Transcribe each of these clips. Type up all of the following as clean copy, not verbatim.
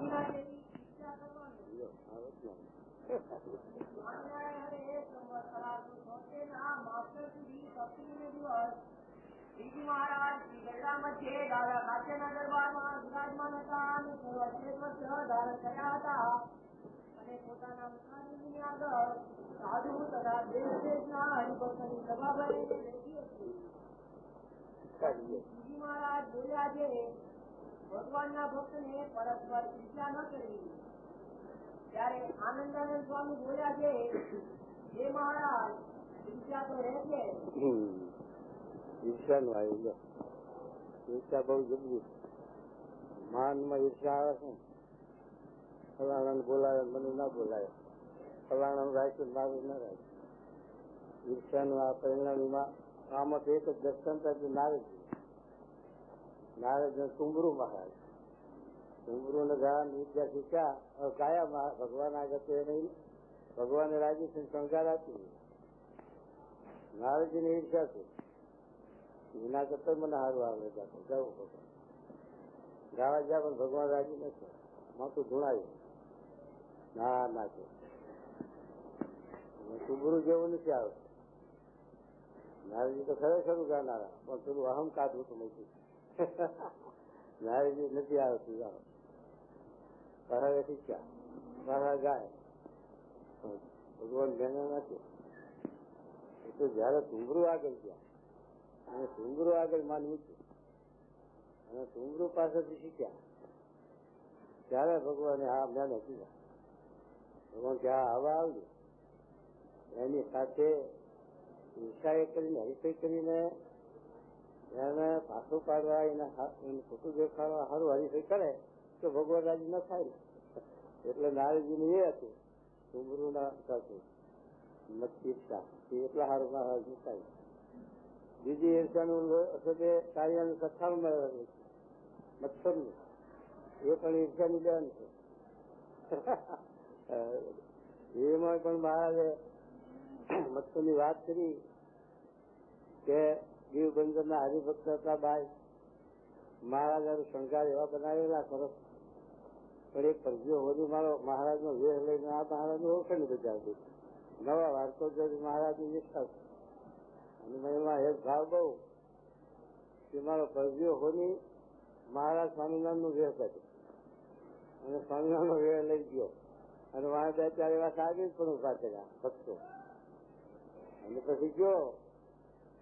શ્રીજી મહારાજ શ્રી ગરડા મધ્યે દાદા કાશ્યના દરબારમાં વિરાજમાન હતા અને ધારણ કર્યા હતા અને પોતાના મુખાની આગળ સાધુ તથા દેશ દેશના હરિભક્તની સભા ભરીને બેઠી હતી. શ્રીજી મહારાજ બોલ્યા છે, ભગવાનના ભક્તને પરસ્પર ઈર્ષ્યા ન કરવી. ત્યારે આનંદાનંદ સ્વામી બોલ્યા છે, હે મહારાજ, ઈર્ષ્યા તો રહે છે. ઈર્ષા નું આવ્યું, ઈર્ષા બહુ જબરી. માનમાં ઈર્ષા આવે છે. ફલાણા બોલાવે મને ના બોલાવે, ફલાણા રાખ્યું મારું ના રાખ્યું. ઈર્ષા નું આ પરિણામમાં આમાં એક જ દર્શનતા નારદ ને કુંભરું મહારાજ, કુંભરું ને ગાળા વિદ્યા શીખ્યા. કાયા ભગવાન આગળ નહીં, ભગવાને રાજી છે શંકાર આપી. નારદજી ની ઈર્ષા છે, એના કરતા મને સારું આવે જવું ભગવાન ગાવા જ્યાં પણ ભગવાન રાજી નથી, માથું ધૂણાયું ના ના છે. કુંભરું જેવું નથી આવતું. નારદજી તો ખરેખર ગાનારા, પણ પેલું અહમ કાઢવું તો નથી. નારદજી નથી આવતું. કહે શીખ્યા મારા ગાય ભગવાન જેના નથી. એ તો જયારે કુંભરું આગળ ગયા અને કુંભરું આગળ માનવું છે અને કુંભરું પાસેથી શીખ્યા ત્યારે ભગવાને હા મેં નથી. ભગવાન કે હા હવા આવજો. એની સાથે ઈર્ષા કરીને હરીફાઈ કરીને એને પાછું પાડવા, એને ખોટું દેખાડવા સારું હરીફાઈ કરે તો ભગવાન રાજી ન થાય. એટલે નારદજીનું એ હતું કુંભરું ના સાથે ઈર્ષા એટલા સારું મહારાજ થાય. બીજી ઈર્ષાનું તે કાર્યનું સત્તાનું મેળવેલું છે મચ્છરનું, એ પણ ઈર્ષાની બેન છે. એમાં પણ મહારાજે મચ્છરની વાત કરી કે દીવ બંદર ના હરિભક્ત હતા બાય મહારાજ શંકાર એવા બનાવેલા સરસ, પણ એક પરજીઓ વધુ મારો મહારાજ નો વેહ લઈને આ મહારાજ નું ઓળખાણ બજાવતું. નવા વાર્તો મહારાજ ની નિષ્ઠા અને એમાં એક ભાવ બહુ કે મારો પરજીઓ હોની મહારાજ સ્વામિનારાયણ નું વેહ કરે અને સ્વામિનારાયણ નો વેહ લઈ ગયો અને વાળા બે ચાર એવા સાગર પણ ઉભા કર્યા ભક્તો. અને પછી ગયો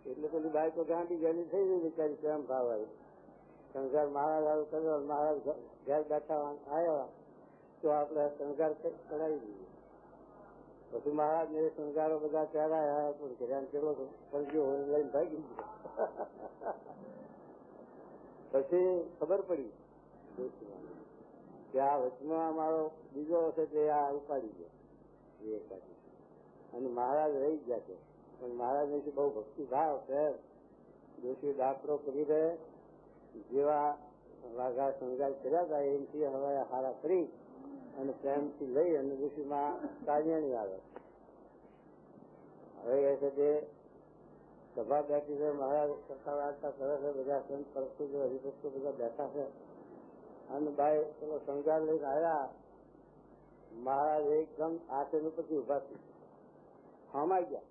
એટલે પેલી બાઈકો ગાંધી ગયેલી થઈ ગઈ બિચારી, કેમ ભાવ આવી શંકર મહારાજ આવું કર્યો. મહારાજ ઘેર બેઠા આવ્યા તો આપણે શંકર ચડાવી દઈએ. પછી મહારાજ ને શંકારો બધા ચડાયા પણ ઘેરાન કેવો ફરજો લઈને ભાગી ગયો. પછી ખબર પડી કે આ વચમાં મારો બીજો હશે તે આ ઉપાડી ગયો અને મહારાજ રહી ગયા છે. પણ મહારાજ ને બહુ ભક્તિ ભાવ છે. દોષી દાખલો કરી રહે જેવા વાઘા શણગાર કર્યા હતા એમથી હવે હારા કરી અને પ્રેમથી લઈ અને દોષીમાં કાળિયાણી આવે. હવે એ છે તે સભા બેઠી છે, મહારાજ કથા વાર્તા કરે છે, બધા સંત પરસ્તુ હરિભક્તો બધા બેઠા છે અને ભાઈ પેલો શણગાર લઈને આવ્યા. મહારાજ એકદમ આસન ઉપરથી ઉભા થઈ હામાં ગયા.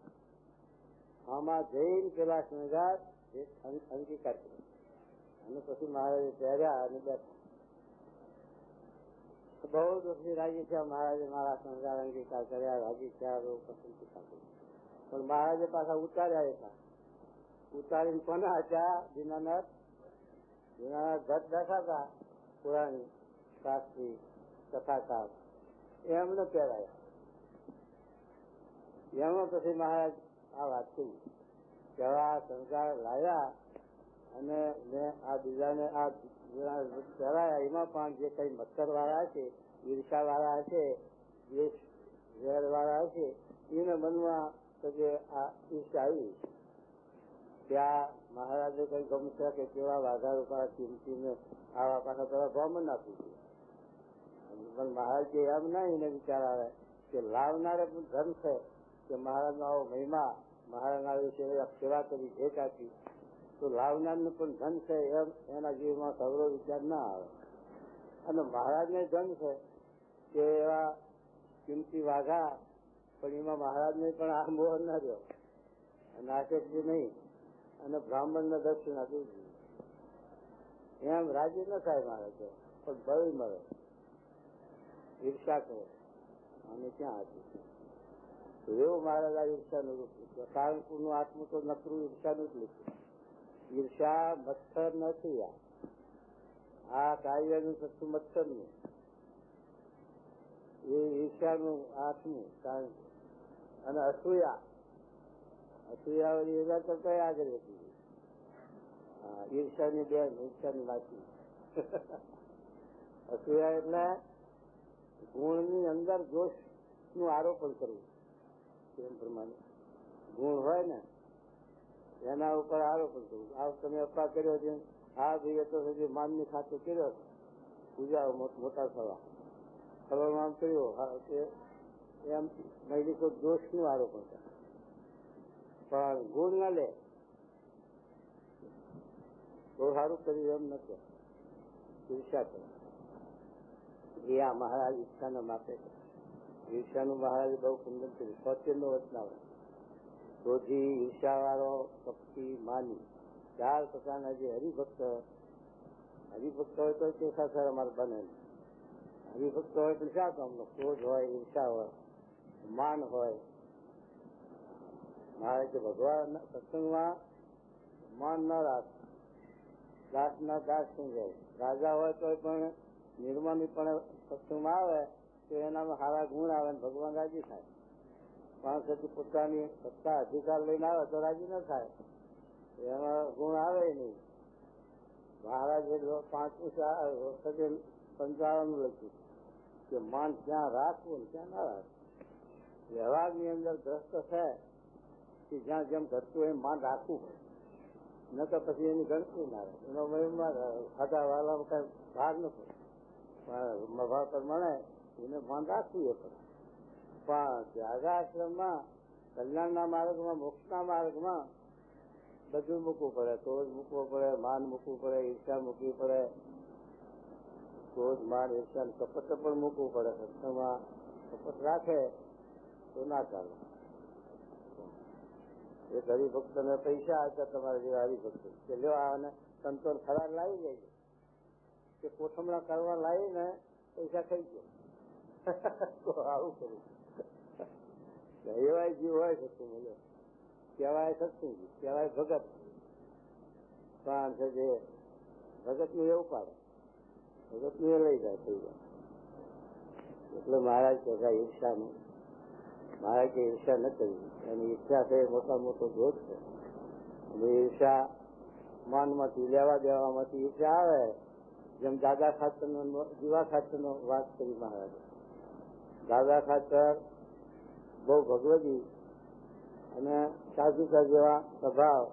હામાં જઈને પેલા શણગાર અંગીકાર કર્યો અને પછી મહારાજે પહેર્યા અને બેઠા. બહુ દોષી રાજી થયા. મહારાજે મારા શણગાર અંગીકાર કર્યા, રાજી થયા, બહુ પસંદ થયા. પણ મહારાજે પાછા ઉતાર્યા હતા. ઉતારીને કોના હતા? દીનાનાથ ભટ્ટ બેઠા હતા, પુરાણી શાસ્ત્રી કથાકાર, એમને પહેરાયા. એમાં પછી મહારાજ આ વાત કરી કે આ શણગાર લાવ્યા અને મેં આ બીજાને આ પહેરાયા. એમાં પણ જે કઈ મચ્છર વાળા છે, ઈર્ષા વાળા છે, દ્વેષ ઝેર વાળા છે, એને મનમાં તો જે આ ઈર્ષા આવી ત્યાં મહારાજે કઈ ગમશે કે કેવા વાઘા રૂપા કિંમતીને આવા પાછા પેલા બ્રાહ્મણ આપી દે. પણ મહારાજ એમ ના એને વિચાર આવે કે લાવનારે પણ ધન છે કે મહારાજ નો આવો મહિમા, મહારાજ ના વિશે સેવા કરી ભેટ આપી તો લાવનાર નું પણ ધન છે એમ એના જીવમાં સવરો વિચાર ના આવે. અને મહારાજને ધન છે કે એવા કિંમતી વાઘા, પણ એમાં મહારાજને પણ આ મોહ ન રહ્યો, નાશકજી નહીં, અને બ્રાહ્મણને દક્ષિણા દૂધી, એમ રાજી ન થાય મારે તો, પણ ભય મળે, ઈર્ષા કરે, અને ક્યાં હતી એવું મહારાજ આ ઈર્ષાનું રૂપ લીધું. કારણપુરનું આત્મું તો નકરું ઈર્ષાનું જ લીધું. ઈર્ષા મચ્છર નથી, આ કાર્યનું સત્તું મચ્છરનું, એ ઈર્ષાનું આત્મું કારણ. અને અસૂયા વાળી એના કરતા આગળ હતી. ઈર્ષાની બેન, ઈર્ષાની માસી. અસૂયા એટલે ગુણની અંદર દોષ નું આરોપણ કરવું. એમ પ્રમાણે ગુણ હોય ને એના ઉપર આરોપણ કરવું. આ તમે અપા કર્યો છે, હા ભાઈ એ તો સુધી માનની ખાતે કર્યો, પૂજા મોટા થવા આમ કર્યો, એમ મહિલી કોઈ દોષ નું આરોપણ કરે, પણ ગુણ ના લે તો સારું કર્યું એમ નથી, ઈર્ષા કરે. એ આ મહારાજ ઈર્ષાના માપે છે. ઈર્ષાનું મહારાજે બહુ કુંદન કર્યું. સત્યનો વચનાવ ક્રોધી, ઈર્ષાવાળો, કપટી, માની, 4 પ્રકારના જે હરિભક્ત હોય તો તે સાથે અમારે બને. હરિભક્ત હોય તો શા કામનો? ક્રોધ હોય, ઈર્ષા હોય, માન હોય. મારે કે ભગવાન સત્સંગમાં માન ન રાખ, દાસ ના દાસ થઈ જાય. રાજા હોય તો પણ નિર્માની પણ સત્સંગમાં આવે તો એનામાં સારા ગુણ આવે, ભગવાન રાજી થાય. પણ પછી પોતાની સત્તા અધિકાર લઈને આવે તો રાજી ન થાય, એમાં ગુણ આવે નહીં. મહારાજે 5 55 લખ્યું કે માન ક્યાં રાખવું ને ક્યાં ના રાખવું. વ્યવહારની અંદર ગ્રસ્ત છે કે જ્યાં જેમ ઘટતું એમ માન રાખવું પડે, ન તો પછી એની ગણતરી ના રહે. એનો મહિમા ખાધા વાળા કઈ ભાર ન પડે, પણ ભાવ પર મળે એને માન રાખવું એ પડે. પણ ત્યાગાશ્રમમાં કલ્યાણના માર્ગમાં, મોક્ષના માર્ગમાં બધું મૂકવું પડે. ક્રોધ મૂકવો પડે, માન મૂકવું પડે, ઈર્ષા મૂકવી પડે, ક્રોધ, માન, ઈર્ષા, કપટ પણ મૂકવું પડે. સત્સંગમાં કપટ રાખે તો ના ચાલે. એક હરિભક્ત ને પૈસા આપ્યા તમારા જેવા હરિભક્ત કે લ્યો આને સંતોર ખરાબ લાવી જાય કે કોથમણા કરવા લાવીને પૈસા ખાઈ ગયો, આવું કરું. એવાય જીવ હોય સત્સંગ, કહેવાય સત્સંગ, કહેવાય ભગત, પણ છે જે ભગત નું એવું પાડે, ભગત નું એ લઈ જાય થઈ જાય. એટલે મહારાજ કહેતા ઈર્ષાનું, મહારાજ કે ઈર્ષા ન કરવી. એની ઈચ્છા છે મોટા મોટો દોષ છે. અને ઈર્ષા માનમાંથી, લેવા દેવામાંથી ઈર્ષા આવે. જેમ દાદા ખાચર નો, જીવા ખાચર નો વાત કરી મહારાજે. દાદા ખાચર બહુ ભગવદી અને સાધુકા જેવા સ્વભાવ,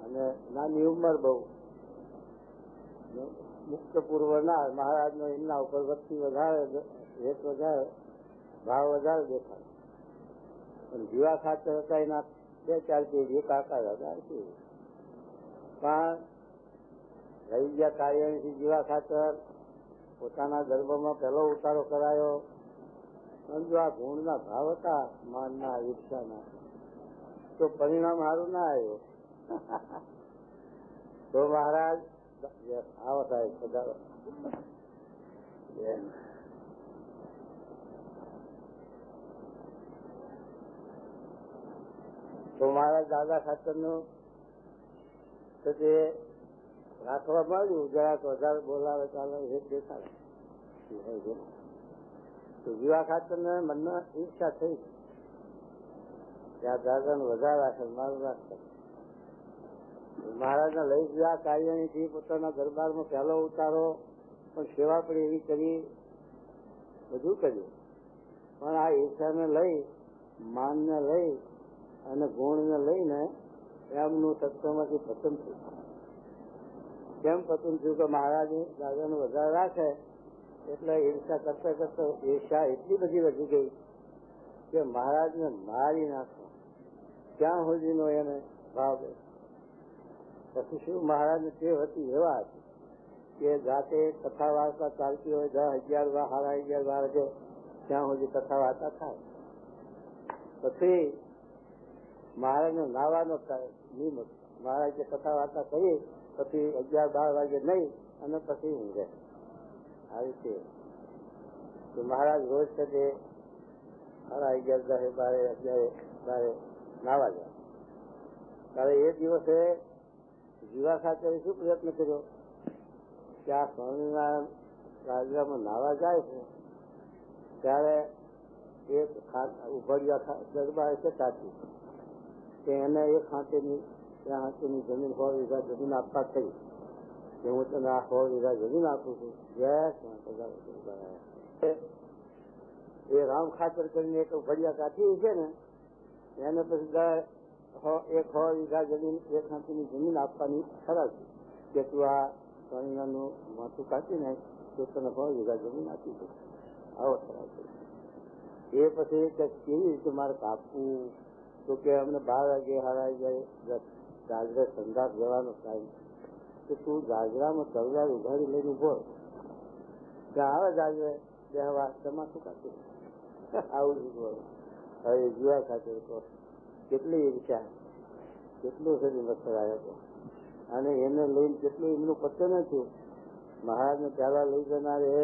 અને નાની ઉંમર બહુ, મુક્ત પૂર્વ ના મહારાજ નો એમના ઉપર વસ્તી વધારે, રેત વધારે, ભાવ વધારે દેખાય. પણ જીવા ખાચર હતા એના 2-4 પેઢી કાકા હતા. પણ રહી ગયા કાર્યથી જીવા ખાચર પોતાના ગર્ભમાં પહેલો ઉતારો કરાયો. જો આ ગુણના ભાવ હતા, માનના, ઈર્ષાના, તો પરિણામ સારું ના આવ્યું. તો મહારાજ આવો સાહેબ પધારો. તો મહારાજ દાદા ખાચર નું રાખવા માંડ્યું, જરાક વધારે બોલાવે ચાલે એ દેખાડે. તો જીવા ખાચર ને મનમાં ઈચ્છા થઈ કે આ દાદા ને વધારે રાખે, મારું રાખે. મહારાજ ને લઈ ગયા કાર્યથી પોતાના દરબારમાં પહેલો ઉતારો, પણ સેવા પણ એવી કરી, બધું કર્યું. પણ આ ઈચ્છાને લઈ, માનને લઈ અને ગુણને લઈને એમનું સત્સંગમાંથી પતન થયું. કેમ પતન થયું? કે મહારાજ દાદાને વધારે રાખે એટલે ઈર્ષા કરતા કરતા ઈર્ષા એટલી બધી વધી ગઈ કે મહારાજને મારી નાખો, ક્યાં સુધીનો એને ભાવ દે. પછી શું મહારાજને તે હતી એવા હતી કે જાતે કથા વાર્તા ચાલતી હોય 10, 11, 11:30, 12 ત્યાં સુધી કથા વાર્તા થાય. પછી મહારાજને નાવાનો નિયમ હતો. મહારાજ જે કથા વાર્તા કરી પછી 11, 12 વાગે નહીં અને પછી ઊંઘે. આવી રીતે મહારાજ રોજ છે તે 11:30, 12 નાવા જાય. ત્યારે એ દિવસે જીવા ખાતે શું પ્રયત્ન કર્યો કે આ સ્વામિનારાયણ રાજ્યમાં નાવા જાય છે ત્યારે એક ઉભડિયા દરબાર છે કાચી કે એને એક હાથેની જમીન 100 વીઘા જમીન આપવા થઈ કે હું તને આ 100 વીઘા જમીન આપું છું. એ રામ ખાતર કરીને એક ઉભડિયા કાઠી છે ને એને પછી એક 100 વીઘા જમીન એક હાથીની જમીન આપવાની ખરા છે કે તું આ સ્વામિનારાયણનું માથું કાઢી નાખ તો તને 100 વીઘા જમીન આપી દે. આવો ખરા છે. એ પછી કેવી રીતે મારે કાપવું તો કે અમને 12 વાગે હારાઈ જાય ગાજરે સંદાસ જવાનો ટાઈમ કે તું ગાજરામાં તલવાર ઉઘાડી લઈને ઉભો ત્યાં આવે ગાજરે બેહવા તમારું કાઢી આવું જ બોલો. હવે જીવા ખાતે કેટલી ઈર્ષા કેટલું શરીર મચ્છર આવ્યો હતો અને એને લઈને કેટલું એમનું પત્તે નથી. મહારાજને પહેલા લઈ જનાર એ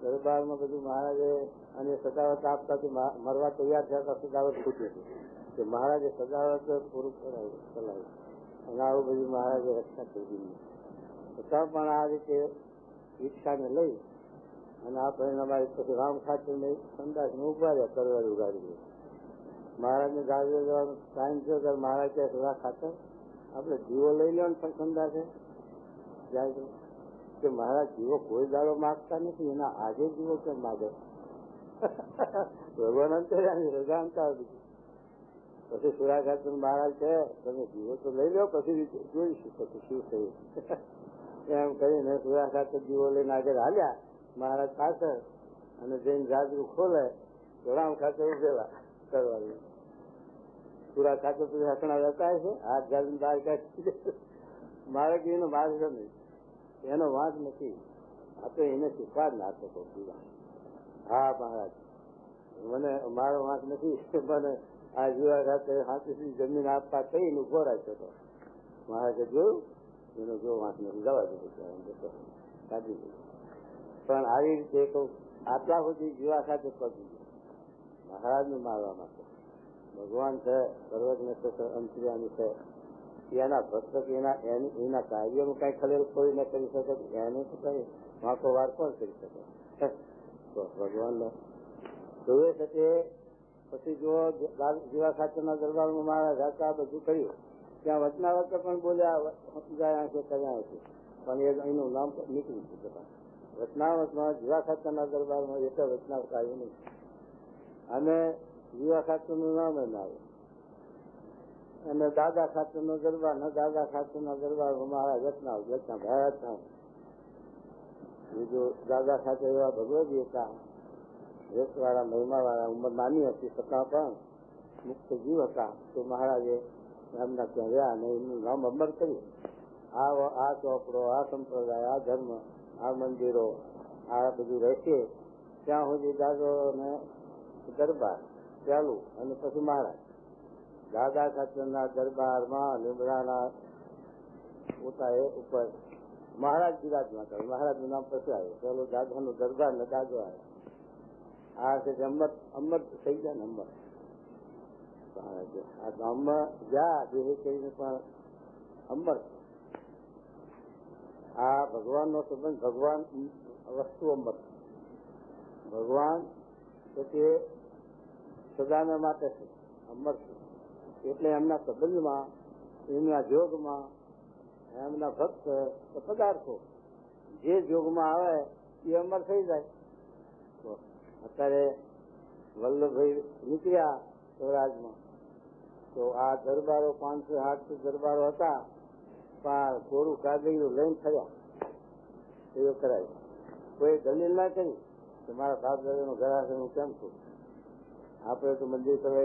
દરબારમાં બધું મહારાજે અને સજાવટ આપતા મરવા તૈયાર થયા સજાવટ ખૂટી હતી કે મહારાજે સજાવટ પૂરું ચલાવ્યું અને આવું બધું મહારાજે રક્ષા કરી દીધી. છતાં પણ આ રીતે ઈચ્છાને લઈ અને આ પરિણામ પછી રામ ખાતર સંદાસને ઉભાર્યા તલવાર ઉગાડી. મહારાજને ગાજરે જવાનો ટાઈમ થયો ત્યારે મહારાજ કહે સદા ખાતર આપણે જીવો લઈ લો ને પણ સંદાસે જાય કે મહારાજ જીવો કોઈ દાડો માગતા નથી એના આજે જીવો કેમ માગે ભગવાન અંતર્યામી રજા અંતર દીધી. પછી સુરા ખાતર મહારાજ કહે તમે જીવો તો લઈ લો પછી જોઈશું પછી શું થયું એમ કરીને સુરા ખાતર જીવો લઈને આગળ હાલ્યા મહારાજ ખાતર અને જઈને જાજરું ખોલે તો રામ ખાતર ઉભેલા કરવાનું. સુરા ખાતર પછી હસણા રહેતા છે હાથ ગાડીને બહાર કાઢી મારે કે એનો માર્ગ નહીં એનો વાંક નથી આ તો એને શીખવાડ ના શકો પૂરા. હા મહારાજ મને મારો વાંક નથી મને આ જીવા ખાતે હાથથી જમીન આપવા કહીને ઉભો રાખ્યો હતો. મહારાજે જોયું એનો જો વાંક નથી જવા દીધું કાઢી દીધું. પણ આવી રીતે આટલા સુધી જીવા ખાતે પહોંચી ગયો મહારાજને મારવા માટે. ભગવાન છે સર્વજ્ઞ છે અંતર્યામી છે એના ભક્ત એના કાર્યોનું કઈ ખલેલ કોઈ ન કરી શકે એને તો કઈ વાંકો વાર કોણ કરી શકે તો ભગવાનને જોવે છે તે પછી જો જીવા ખાતરના દરબારમાં મારા જાતા બધું કર્યું ત્યાં વચનાવત પણ બોલ્યા ગયા છે કર્યા છે પણ એનું નામ નીકળી ગયું. વચનાવતમાં જીવા ખાતરના દરબારમાં એક વચનાવત આવ્યું નહીં અને જીવા ખાતરનું નામ એ ના આવ્યું અને દાદા ખાતરનો દરબાર દાદા ખાતરના દરબારમાં મારા વચનાવત ભયા હતા. બીજું દાદા ખાતે એવા ભગવદી હતા રેસવાળા મહિમાવાળા ઉંમર નાની હતી છતાં પણ મુક્ત જીવ હતા તો મહારાજે એમના ત્યાં રહ્યા અને એમનું નામ અમર કર્યું. આ ચોપડો આ સંપ્રદાય આ ધર્મ આ મંદિરો આ બધું રહેશે ત્યાં સુધી દાદો ને દરબાર ચાલુ અને પછી મહારાજ દાદા ખાતરના દરબારમાં લીમડાના પોતાએ ઉપર મહારાજ બિરાજમાન કર્યું. મહારાજનું નામ પછી આવ્યું પેલું દાદાનું દરબાર ને દાદો આવ્યો. આ છે અમર થઈ ગયા ને અમર મહારાજ આ ગામમાં જ્યાં દેહી કરીને પણ અમર. આ ભગવાનનો સંબંધ ભગવાન વસ્તુ અમર ભગવાન તો તે સદાને માટે છે અમર છે એટલે એમના સંબંધમાં એમના જોગમાં એમના ભક્ત પદાર્થો જે જોગમાં આવે એ અમર થઈ જાય. અત્યારે વલ્લભભાઈ નીકળ્યા સ્વરાજમાં તો આ દરબારો 500-800 દરબારો હતા પણ થોડું કાગળિયું લઈને થયા એવું કરાય. કોઈ દલીલ ના કરી કે મારા બાપ દાદાનું ઘર હશે હું કેમ છું. આપણે તો મંદિર કરે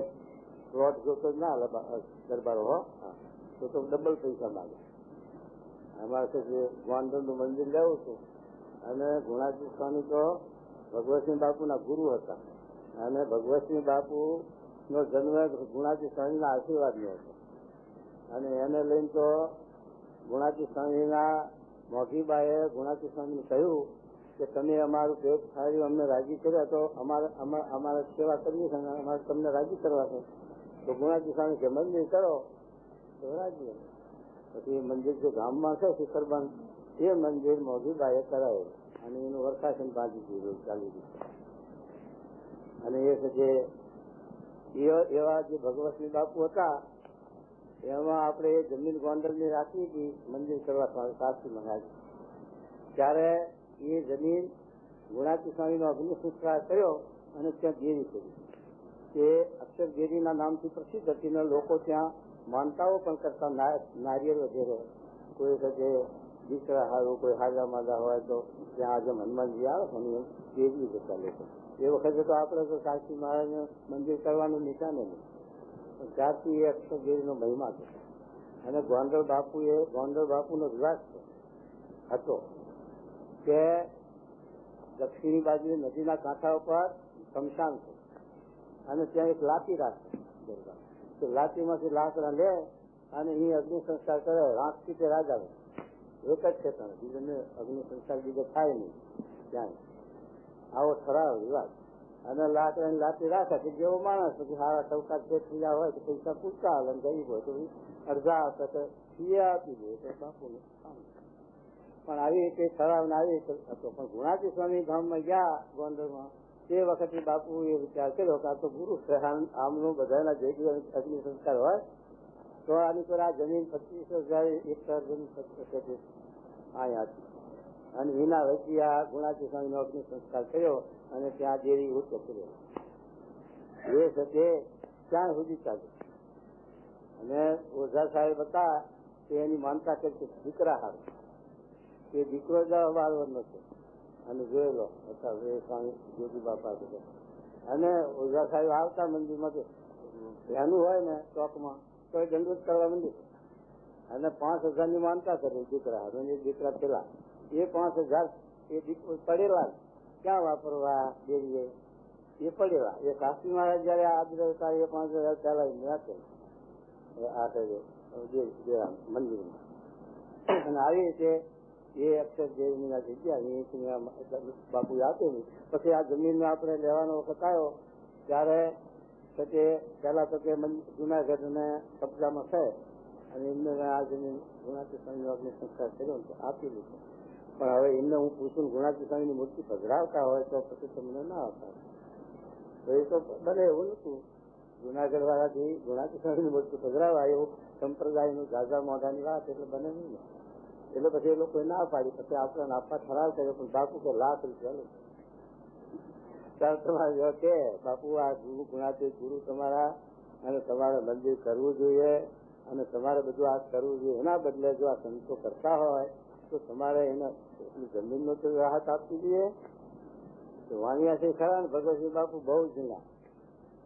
પ્લોટ જોતો જ ના દરબારો હો તો ડબલ પૈસા માંગે. અમારે જે ગોંડલનું મંદિર લેવું હતું અને ગુણાજી સ્વામી તો ભગવતસિંહ બાપુના ગુરુ હતા અને ભગવતસિંહ બાપુ નો જન્મ ગુણાજી સ્વામીના આશીર્વાદનો હતો અને એને લઈને તો ગુણાજી સ્વામીના મોઘીબાએ ગુણાજી સ્વામીને કહ્યું કે તમે અમારું પેટ સારી અમને રાજી કર્યા તો અમારે સેવા કરવી છે અમારે તમને રાજી કરવા છે તો ગુણાજી સ્વામી કે મંદિર કરો તો રાજી. પછી મંદિર જે ગામમાં છે શિખરબંધ એ મંદિર મોઘીબાએ કરાયું અને એનું વરખાસન બાંધી દીધું ચાલી દીધું. અને એ છે એવા જે ભગવતસિંહ બાપુ હતા એમાં આપણે જમીન ગોંડલની રાખી હતી મંદિર કરવા સાચી મહારાજ ત્યારે એ જમીન ગુણાજી સ્વામીનો અગ્નિ સંસ્કાર કર્યો અને ત્યાં દેરી કરી તે અક્ષરગેરીના નામથી પ્રસિદ્ધ હતી ને લોકો ત્યાં માનતાઓ પણ કરતા નારિયેળ વગેરે કોઈ વખતે દીકરા સારું કોઈ હાજા માદા હોય તો ત્યાં આજે હનુમાનજી આવે છે ને દેવી જતા લોકો એ વખતે તો આપણે તો સાચી મહારાજનું મંદિર કરવાનું નિશાને નહીં ત્યારથી એ અક્ષરગીરીનો મહિમા છે અને ગોંડલ બાપુનો રિવાજ હતો કે દક્ષિણી બાજુ નદીના કાંઠા ઉપર શમશાન છે અને ત્યાં એક લાતી રાખે લાતીમાંથી લાકડા લે અને એ અગ્નિ સંસ્કાર કરે રાંખથી તે રાજા એક જ છે બીજાને અગ્નિ સંસ્કાર બીજો થાય નહીં ત્યાં આવો ખરાબ રિવાજ અને લાકડાની લાતી રાખે કે જેવો માણસ પછી સારા ટવકા થયા હોય તો પૈસા પૂછતા આવે ગરીબ હોય તો અડધા આપે તો આપી દે તો બાપુને પણ આવી રીતે ખરાબ ને આવી રીતે હતો. પણ ગુણાજી સ્વામી ગામમાં ગયા ગોંડલમાં તે વખતે બાપુ એ વિચાર કર્યો કે આ તો ગુરુ આમનું બધાના જે અગ્નિ સંસ્કાર હોય તો આની પર આ જમીન 25,000 એકર જમીન અહીંયા હતી અને એના વચ્ચે આ ગુણાજી સ્વામીનો અગ્નિ સંસ્કાર કર્યો અને ત્યાં દેરી ઊંચો કર્યો એ છે ત્યાં સુધી ચાલુ. અને ઓઝા સાહેબ હતા તે એની માનતા કરતી દીકરા હાર એ દીકરો જ બાળવરનો છે અને જોયેલો હતા સ્વામી જ્યોતિ બાપા અને ઓઝા સાહેબ આવતા મંદિરમાં એનું હોય ને ચોકમાં તો એ દંડવત કરવા મંદિર અને 5,000 ની માનતા કરી દીકરા અને દીકરા પેલા એ 5,000 એ પડેલા ક્યાં વાપરવા દેવીએ એ પડેલા એ શાસ્ત્રી મહારાજ જયારે આદર હતા એ 5,000 ચાલાવી રાખે મંદિરમાં અને આવી રીતે એ અક્ષર દેવની જગ્યા બાપુ આપેલી. પછી આ જમીન આપણે લેવાનો વખત આવ્યો ત્યારે પેલા તો કે જુનાગઢ ને કબજામાં છે અને એમને આ જમીન ગુણાજી સ્વામી અગ્નિ સંસ્કાર કર્યો આપી દીધું. પણ હવે એમને હું પૂછું ગુણાજી સ્વામીની મૂર્તિ પધરાવતા હોય તો પછી તમને ના આવતા તો એ તો બને એવું નતું. જુનાગઢ વાળાથી ગુણાજી સ્વામીની મૂર્તિ પધરાવા એવું સંપ્રદાયનું ઝાઝા મોઢાની વાત એટલે બને નહીં ને એટલે પછી એ લોકોએ ના પાડી. પછી આપણે આપવા ઠરાવ કર્યો પણ બાપુ કે લાખ રૂપિયા તમારે કે બાપુ આ ગુરુ ગુણાતી ગુરુ તમારા અને તમારે મંદિર કરવું જોઈએ અને તમારે બધું આ કરવું જોઈએ. એના બદલે જો આ સંતો કરતા હોય તો તમારે એને જમીનનો તો રાહત આપવી જોઈએ. વાણિયા છે ખરા ને ભગવતસિંહ બાપુ બહુ જૂના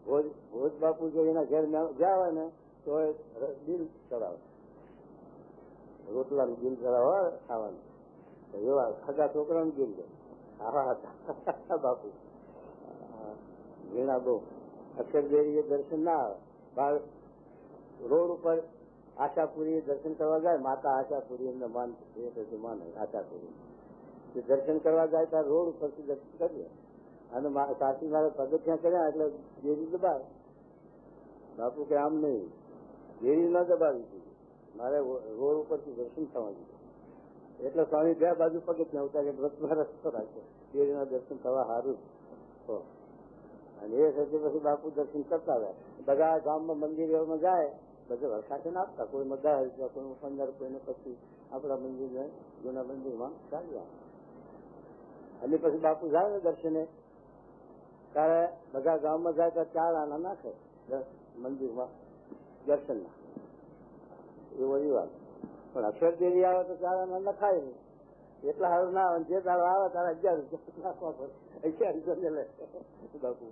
ભોજ બાપુ જો એના ઘેર ગયા હોય ને તો એ બિલ કરાવે રોટલાનું બિલ કરાવે ખાવાનું એવા ખગા છોકરાનું બિલ છે આવા હતા બાપુ વીણા બહુ અક્ષરદેવી દર્શન ના આવે બહાર રોડ ઉપર આશાપુરી દર્શન કરવા જાય માતા આશાપુરી એમને માને આશાપુરી દર્શન કરવા જાય ત્યારે રોડ ઉપરથી દર્શન કરીએ અને સાસી મારે પગથિયાં કર્યા એટલે દેરી દબાવે બાપુ કે આમ નહીં દેરી ન દબાવી દીધી મારે રોડ ઉપરથી દર્શન થવા દીધું એટલે સ્વામી બે બાજુ પગથિયાં ઉતારે વ્રતમાં રસ્તો રાખ્યો દેરીના દર્શન થવા સારું અને એ સાથે પછી બાપુ દર્શન કરતા રહ્યા. બધા ગામમાં મંદિરોમાં જાય બધે વરસાદ આપતા કોઈ 10,000 કોઈ 15 કોઈને પછી આપણા મંદિરને જૂના મંદિરમાં ચાલ્યા. અને પછી બાપુ જાય ને દર્શને ત્યારે બધા ગામમાં જાય ત્યારે 4 આના નાખે મંદિરમાં દર્શનના એવો રિવાજ. પણ અક્ષર દેવી આવે તો 4 આના નખાય નહીં એટલા સારું ના આવે જે તારો આવે તારા 11 રૂપિયા નાખવા પડે 11 લે બાપુ.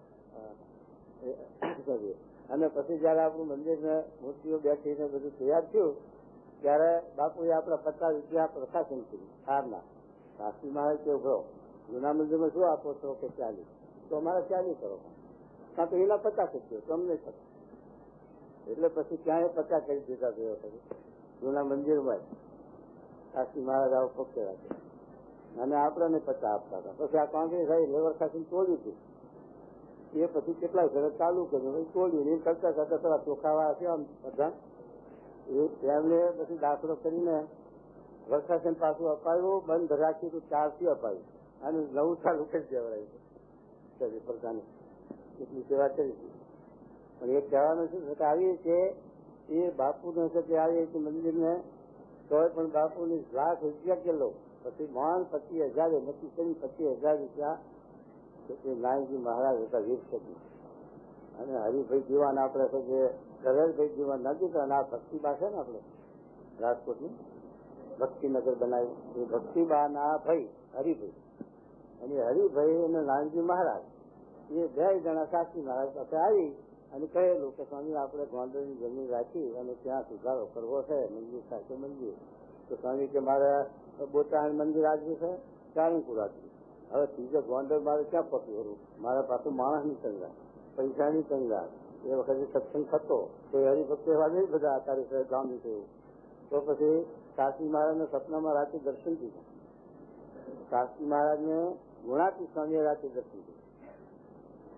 અને પછી જયારે આપણું મંદિર ને મૂર્તિઓ બેઠીને બધું તૈયાર થયું ત્યારે બાપુએ આપણા 50 રૂપિયા પ્રકાશન કર્યું સારના. શાસ્ત્રી મહારાજ કે ઉભરો જૂના મંદિરમાં શું આપો છો કે 40, તો અમારે 40 કરો, કાં તો એના 50 રૂપિયા તો અમને થશે. એટલે પછી ક્યાંય 50 કરી દીધા ગયો જૂના મંદિરમાં શાસ્ત્રી મહારાજ આવો પક્ષ રાખે અને આપણને 50 આપતા હતા. પછી આ કાંકરી સાહેબ લેવર ખાસીને તોડ્યું હતું. એ પછી કેટલાય ઘરે ચાલુ કર્યું, તોડ્યું એ કરતા કરતા થોડા ચોખાવા છે આમ બધા એમને પછી દાખલો કરીને વરસાદ પાછું અપાયું, બંધ રાખ્યું તો 4થી અપાયું અને 9 ચાલુ કરી દેવડાયું પ્રજાને. એટલી સેવા કરી હતી. પણ એ કહેવાનું છે આવી કે એ બાપુને આવી મંદિરને તોય પણ બાપુની લાખ રૂપિયા કિલો, પછી માન 25,000 નક્કી કરી 25,000 રૂપિયા નાયણજી મહારાજ હતા વીર સદી. અને હરિભાઈ જીવાન આપણે જે કરેલભાઈ જીવાન નથી અને આ ભક્તિબા છે ને આપણે રાજકોટની ભક્તિનગર બનાવ્યું, એ ભક્તિબા ના ભાઈ હરિભાઈ અને હરિભાઈ અને નાનજી મહારાજ એ 2 જણા શાસ્ત્રી મહારાજ પાસે આવી અને કહેલું કે સ્વામી આપણે ગોંડલની જમીન રાખી અને ત્યાં સુધારો કરવો છે, મંદિર સાથે મંદિર. તો સ્વામી કે મારે બોટાણ મંદિર આવ્યું છે, ચારણપુર આવ્યું, હવે ત્રીજો ગોંડલ મારે ક્યાં પકડવું, મારા પાસે માણસની તંગાર, પૈસાની તંગાર. એ વખતે સત્સંગ થતો તો હરિભક્તો એવા નહીં બધા અત્યારે ગામની થયું. તો પછી શાસ્ત્રી મહારાજને સપનામાં રાતે દર્શન દીધું. શાસ્ત્રી મહારાજને ગુણાતી સ્વામીએ રાતે દર્શન દીધું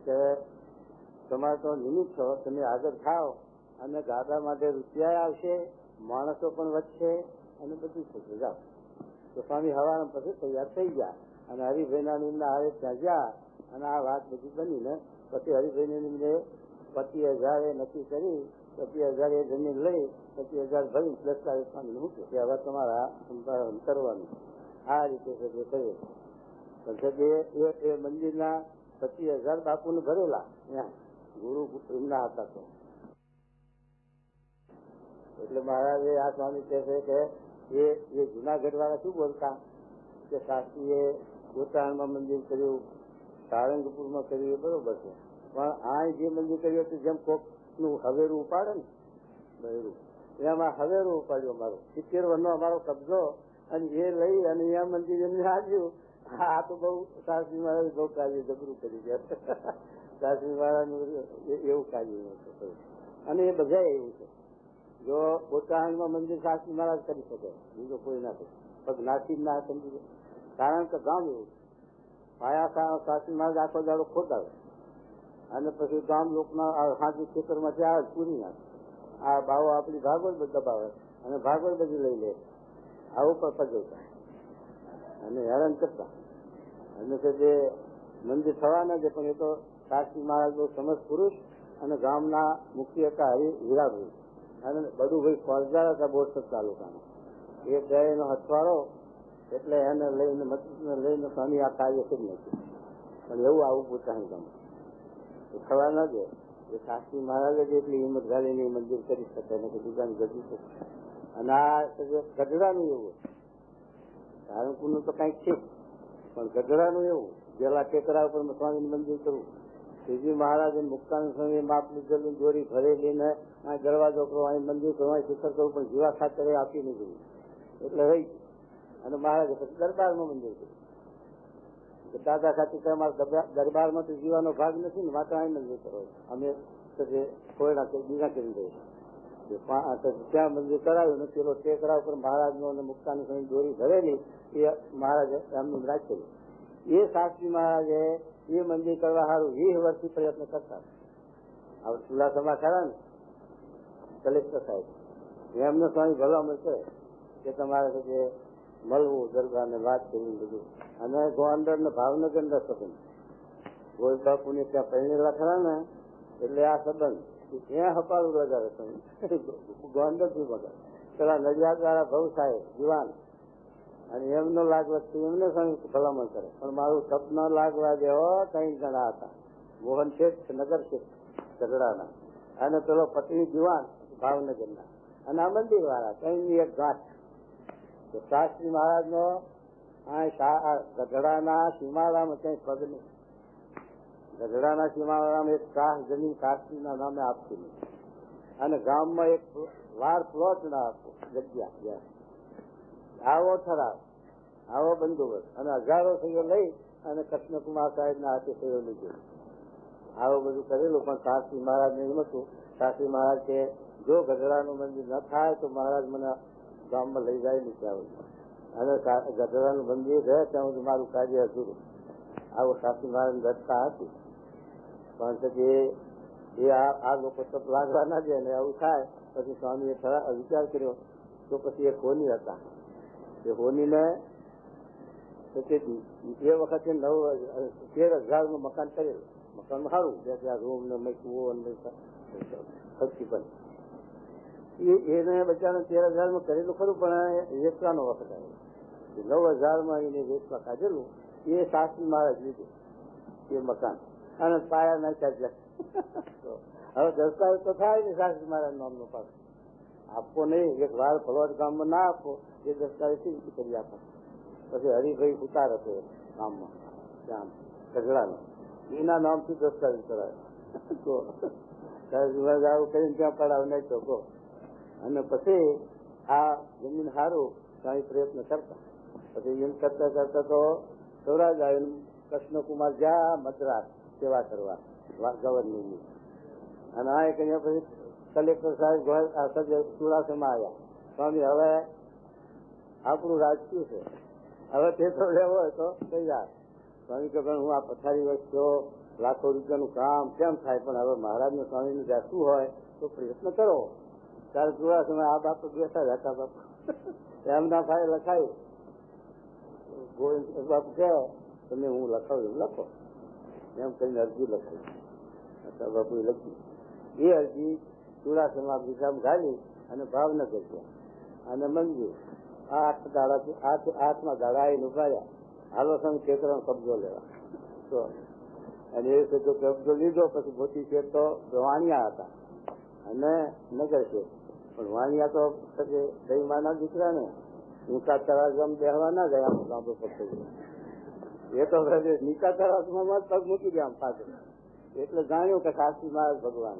કે તમારે તો નિમિત્ત છો, તમે આગળ થાવ અને ગાદા માટે રૂપિયા આવશે, માણસો પણ વધશે અને બધું થશે, જાઓ. તો સ્વામી હવાના પછી તૈયાર થઈ ગયા અને હરિભાઈના નિમને હારે ત્યાં ગયા અને આ વાત બધી બની ને પછી હરિભાઈની નિમને 25,000 નક્કી કરી, 25,000 એ જમીન લઈ 25,000 ભરી દસ્તાવેજ સ્વામીને મૂક્યો કે હવે તમારા સંપાદન કરવાનું. આ રીતે જે કર્યું પછી એ મંદિરના 25,000 બાપુને ભરેલા ત્યાં ગુરુ એમના હતા. તો એટલે મહારાજે આ સ્વામી કહે છે કે એ જુનાગઢ વાળા શું બોલતા કે શાસ્ત્રીએ ગોતાણમાં મંદિર કર્યું, સારંગપુરમાં કર્યું, એ બરોબર છે, પણ આ જે મંદિર કર્યું હતું જેમ કોક નું હવેરું ઉપાડે ને બહેરું, એમાં હવેરું ઉપાડ્યું અમારું 70 વર્ષનો અમારો કબજો અને એ લઈ અને એ મંદિર એમને આવ્યું. આ તો બહુ શાસ્ત્રી મહારાજ બહુ કાર્ય જબરું કરી ગયા. શાસ્ત્રી મહારાજ એવું કાર્ય કર્યું અને એ બધા એવું છે. જો બોટાણમાં મંદિર શાસ્ત્રી મહારાજ કરી શકે, બીજો કોઈ ના કરે, પગ નાસી ના સમજી. કારણ કે ગામ એવું પાયા શાસ્ત્રી મહારાજ આખો દાડો ખોટાવે અને પછી ગામ લોકોના હાથી ખેતરમાંથી આવે પૂરી નાખે. આ ભાવો આપણી ભાગવત દબાવે અને ભાગવત બધી લઈ લે, આવું પણ પજવતા અને હેરાન કરતા. અને જે મંદિર થવાના છે પણ એ તો શાસ્ત્રી મહારાજ બહુ સમજ પુરુષ અને ગામના મુખ્ય હતા હીરાભાઈ અને બડુભાઈ ફોજદાર હતા બોરસદ તાલુકાના. એ 2નો હથવાળો એટલે એને લઈને સ્વામી આ કાર્ય કરી નાખ્યું. પણ એવું આવું પોતાનું ગામ થવા ના દે. એ શાસ્ત્રી મહારાજે એટલી હિંમત ગાલીને મંદિર કરી શકે અને બીજાને ગઢી શકે. અને આ ગઢડાનું એવું સારંગપુરનું તો કઈક છે પણ ગઢડાનું એવું જેલા ટેકરા ઉપર સ્વામી મંદિર કરવું. શ્રીજી મહારાજે મુક્તાનંદ સ્વામી માપ લીધેલું દોરી ભરેલીને આ દરવાજો કરો, અહીં મંદિર કરો, અહીં શિખર કરવું, પણ જીવા ખાતરે આપી નહીં ગયું એટલે રહી. અને મહારાજે પછી દરબારમાં મંદિર કર્યું. દાદા ખાતે અમારા દરબારમાં તો જીવાનો ભાગ નથી ને, માત્ર અહીં મંદિર કરો. અમે કોયડા બીજા કરી દઈએ ત્યાં મંદિર કરાવ્યું ને પેલો ટેકરા ઉપર મહારાજનો અને મુક્તાની સ્વામી દોરી ભરેલી એ મહારાજે એમનું રાખેલું. એ શાસ્ત્રી મહારાજે એ મંદિર કરવા સારું 20 વર્ષથી પ્રયત્ન કરતા. હવે ચુલાસમા ખરા ને કલેક્ટર સાહેબ એમને સ્વામી ભલામણ છે કે તમારે જે મળવું દરબારને વાત કરવી બધું. અને ગોંડલ ને ભાવનગર ના સંબંધ ગોળ બાપુ ને ત્યાં પહેરેલા ખરા ને એટલે આ સંબંધ ત્યાં હપાડું વધારે ગોંડલ થી વગર પેલા નડિયાદ વાળા ભવ સાહેબ જીવાન અને એમનો લાગવત એમને ભલામણ કરે. પણ મારું તપ ન લાગવા દેવો 3 જણા હતા, મોહન શેઠ નગર શેઠ ગઢડાના અને પેલો પત્ની જીવાન ભાવનગરના અને આ મંદિર વાળા 3ની એક ગાંઠ. શાસ્ત્રી મહારાજ નો ગઢડાના સીમાડામાં ક્યાંય પગ નહીં. ગઢડાના સીમાડામાં એક શાહ જમીન શાસ્ત્રી ના નામે આપતી નહીં અને ગામમાં એક વાર પ્લોટ ના આપો, જગ્યા આવો ઠરાવ, આવો બંદોબસ્ત, અને હજારો સહીઓ લઈ અને કૃષ્ણકુમાર સાહેબના હાથે સહીઓ લીધી. આવું બધું કરેલું. પણ શાસ્ત્રી મહારાજને એમ હતું, શાસ્ત્રી મહારાજ કે જો ગઢડાનું મંદિર ન થાય તો મહારાજ મને ગામમાં લઈ જાય નહીં ત્યાં સુધી, અને ગઢડાનું મંદિર રહે ત્યાં સુધી મારું કાર્ય અધૂરું. આવું શાસ્ત્રી મહારાજની રચના હતી. પણ એ આ લોકો તો લાગવા ના જાય ને આવું થાય. પછી સ્વામીએ વિચાર કર્યો તો પછી એક હોની હતા. એ હોનીને એ વખતે 13,000 મકાન કરેલું. મકાન સારું, ત્યાં રૂમ ને મૂકવો ખર્ચી પણ એને બચારા 13,000 કરેલું ખરું, પણ વેચવાનો વખત આવ્યો. 9,000 એને વેચવા કાઢેલું. એ શાસ્ત્રી મહારાજ લીધું એ મકાન અને પાયા નાખ્યા. હવે દસ્તાવેજ તો થાય ને શાસ્ત્રી મહારાજ નામનો પાક આપવો નહીં. એક વાર ફલોટ ગામમાં ના આપો એ દસ્તાવેજ કરી આપો. પછી હરિભાઈ ઉતાર હતો ગામમાં ત્યાં ગઢડાનો, એના નામથી દસ્તાવેજ કરાવે. આવું કરીને ત્યાં પડાવ નહીં તો કહો. અને પછી આ જમીન સારું કઈ પ્રયત્ન કરતા. પછી એમ કરતા કરતા તો સૌરાજ આવેલું. કૃષ્ણકુમાર જ્યાં મદ્રાસ સેવા કરવા ગવર્નરની, અને આ કર્યા પછી કલેક્ટર સાહેબ સુરાસમાં આવ્યા. સ્વામી હવે આપણું રાજકીય છે, હવે તે તો લેવો હોય તો તૈયાર. સ્વામી કે પણ હું આ પથારી વસ્તુ લાખો રૂપિયાનું કામ કેમ થાય, પણ હવે મહારાજને સ્વામીને બેસવું હોય તો પ્રયત્ન કરો. ત્યારે સુરાસમાં આ બાપુ બેસા જ હતા. બાપુ એમના ભાઈ લખાયું. ગોવિંદ બાપુ કહે તમે હું લખાવું લખો એમ કરીને અરજી લખાવી. બાપુએ લખી. એ અરજી ચુડાસમાં બીજામ ગાલી અને ભાવનગર ગયા અને મંજૂર. 8મા દાડા આવીને ઉભાર્યા. હાલો સંઘ ક્ષેત્રનો કબજો લેવા. તો અને એ જો કબજો લીધો પછી મોટી શેઠ તો વાણિયા હતા અને નગર શેઠ. પણ વાણિયા તો દહીમાના દીકરા ને ઊંચા તરાજમાં બેહવા ના ગયા. આમ લાંબો પડતો એ તો નીચા તરાજમાં પગ મૂકી ગયા પાછળ. એટલે જાણ્યું કે શાસ્ત્રી મહારાજ ભગવાન.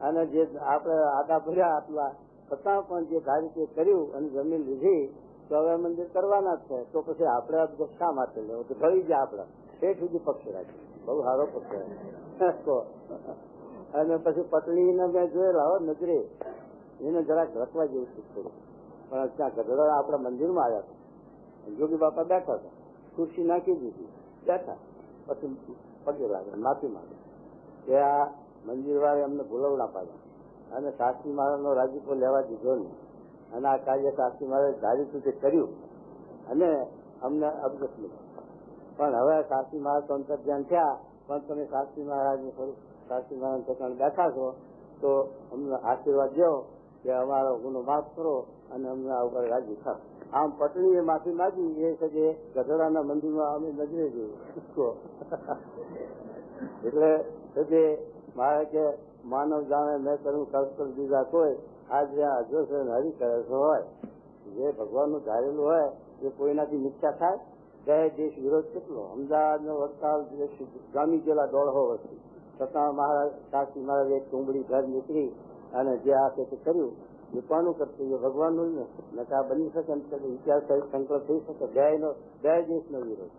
અને જે આપણે આદા ભર્યા આટલા છતાં પણ જે ધારી કર્યું અને જમીન લીધી તો હવે મંદિર કરવાના જ છે. તો પછી આપણે શા માટે લેવું? તો ભરી જાય આપડે તે સુધી પક્ષ રાખી. બહુ સારો પક્ષ રાખો. અને પછી પટણીને મેં જોયેલા હો નજરે, એને જરાક રખવા જેવું શીખવું. પણ ત્યાં ગઢડા આપણા મંદિરમાં આવ્યા હતા. જોગી બાપા બેઠા હતા, ખુરશી નાખી દીધી, બેઠા. પછી પગે લાગે, માફી માંગે કે આ મંદિર વાળે અમને ભૂલવડા પાડ્યા અને શાસ્ત્રી મહારાજનો રાજીપો લેવા દીધો નહીં. અને આ કાર્ય શાસ્ત્રી મહારાજ ધારી સુધી કર્યું અને અમને અબજત મળ્યું. પણ હવે શાસ્ત્રી મહારાજ તો અંતર્ધ્યાન થયા, પણ તમે શાસ્ત્રી મહારાજને થોડું શાસ્ત્રી મહારાજ ઠેકાણે બેઠા છો તો અમને આશીર્વાદ દો કે અમારો ગુનો માફ કરો અને અમને આ ઉપર રાજી થાવ. આમ પટણીએ માફી માગી. એ છે ગઢડાના મંદિરમાં અમે નજરે જોયું. એટલે મારે કે માનવ જાણે મેં કર્યું કલ્પર બીજા કોઈ આજ જ્યાં અજો છે હરી કરે હોય. જે ભગવાનનું ધારેલું હોય એ કોઈનાથી મિથ્યા થાય. જય દેશ વિરોધ કેટલો. અમદાવાદનો વડતાલ ગામી ગયેલા 150 વર્ષથી છતાં મહારાજ શાસ્ત્રી મહારાજ એક ટુંબડી ઘર નીકળી અને જે આ તે કર્યું એ કોનું કર્તવ્ય? ભગવાનનું જ ને. આ બની શકે વિચાર કરી સંકલ્પ થઈ શકે. જય દેશનો વિરોધ.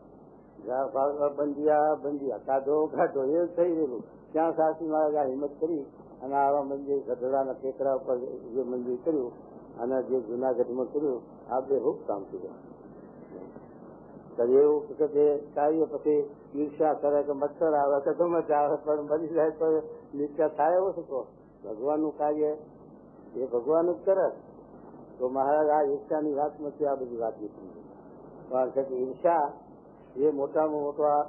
બંધિયા કાઢો એ થઈ ગયેલું. ત્યાં શાસ્ત્રી મહારાજ આ હિંમત કરી અને આવા મંદિર ગઢડાના ટેકરા ઉપર જે મંદિર કર્યું અને જે જુનાગઢમાં કર્યું આ બે ખૂબ કામ કર્યું. એવું કે કાર્ય પછી ઈર્ષા કરે કે મચ્છર આવે કે ગમે આવે પણ બની જાય તો નિશ્ચય થાય એવો શું કહો? ભગવાનનું કાર્ય એ ભગવાન જ કરે. તો મહારાજ આ ઈર્ષાની વાતમાંથી આ બધી વાત નીકળી. કારણ કે ઈર્ષા એ મોટામાં મોટો આ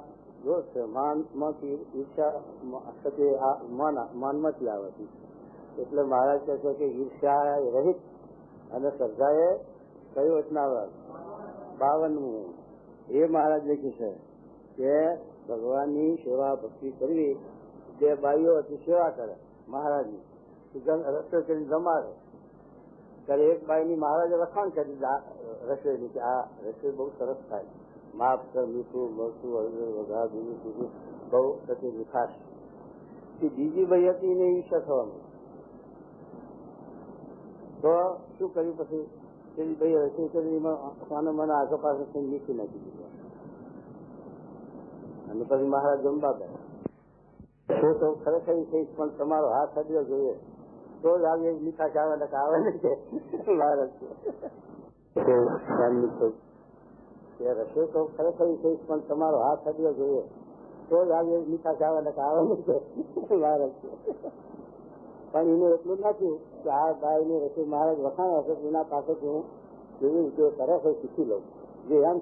દોષ છે. માનમાંથી ઈર્ષા માનમાંથી આવે છે. એટલે મહારાજ કહે છે કે ઈર્ષા રહિત અને શ્રદ્ધાએ કયું વચનાવર 52મું એ મહારાજ લખ્યું છે કે ભગવાનની સેવા ભક્તિ કરવી. 2 બાઈઓ હતી સેવા કરે મહારાજની, રસોઈ કરીને જમાડે. ત્યારે એક બાઈની મહારાજે વખાણ કરી રસોઈની કે આ રસોઈ બહુ સરસ થાય, માપ મીઠું મરચું હળદર વઘાર બીજું બહુ થતી મીઠાશ. બીજી બાઈ હતી એને ઈચ્છા થવાનું તો શું કર્યું પછી પેલી ભાઈ રસોઈ કરી મને મને આગળ પાસે મીઠી નાખી દીધું અને પછી મહારાજ જમવા ગયા. હું તો ખરેખર કહીશ પણ તમારો હાથ અડ્યો જોઈએ તો જ આવે મીઠાશ આવે ને આવે ને કે મહારાજ રસોઈ તો ખરેખર કહીશ પણ તમારો હાથ અડ્યો જોઈએ તો જ આવે મીઠાશ આવે ને આવે ને કે મહારાજ. પણ એને એટલું નાખ્યું કે આ ગાયની રસોઈ મહારાજ વખાણ હશે એના પાસેથી હું કેવી રીતે કરે છે શીખી લઉં. જે એમ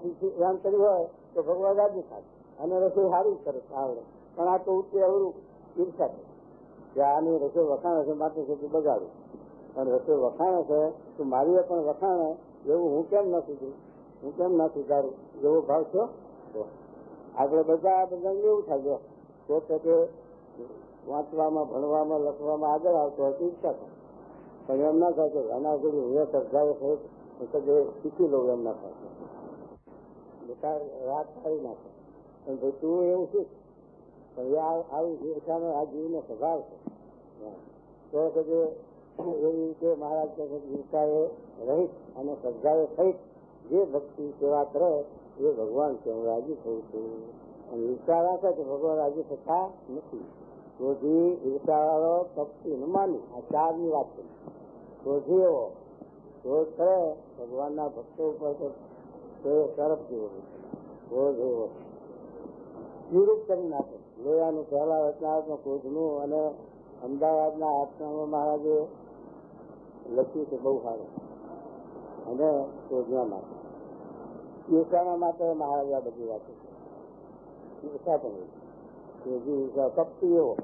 કર્યું હોય તો ભગવાન રાજી થાય અને રસોઈ સારી સરસ આવડે. પણ આ તો ઉઠે અવરું ઈર્ષા છે કે આની રસોઈ વખાણ હશે માટે સુધી બગાડું. પણ રસોઈ વખાણ હશે તો મારી પણ વખાણે એવું હું કેમ ન સુધરું, હું કેમ ના સુધારું એવો ભાવ છો. આપણે બધા એવું થાય તો કે વાંચવામાં ભણવામાં લખવામાં આગળ આવતો હોય તો ઈચ્છા થાય. પણ એમ ના થાય કે આના સુધી હું સર્જાય થઈ શીખી લઉં એમ ના થાય. રાત સારી નાખે પણ ભાઈ તું એવું શીખ. પણ આવી ઈચ્છાનો આ જીવનો સ્વભાવ છે. તો કે એવી રીતે મહારાજ કહે છે ઈચ્છાએ રહિત અને શ્રદ્ધાએ સહિત જે ભક્તિ સેવા કરે એ ભગવાન છે હું રાજી થઉં છું. અને ઈચ્છા રાખે તો ભગવાન રાજી થતા નથી. ક્રોધી ઈર્ષાવાળો કપટી ન માની આ ચારની વાત છે. ક્રોધી એવો ક્રોધ કરે ભગવાનના ભક્તો ઉપર તો એ તરફ જેવો ક્રોધ એવો નિરૂપ કરી નાખે. લોયાનું પહેલા રચનાત્મક ક્રોધનું અને અમદાવાદના આત્મામાં મહારાજે લખ્યું છે બહુ સારું. અને ક્રોધના માટે ઈર્ષાના માટે મહારાજ આ બધી વાતો છે. ઈર્ષા પણ ક્રોધી ઈર્ષા કપટી એવો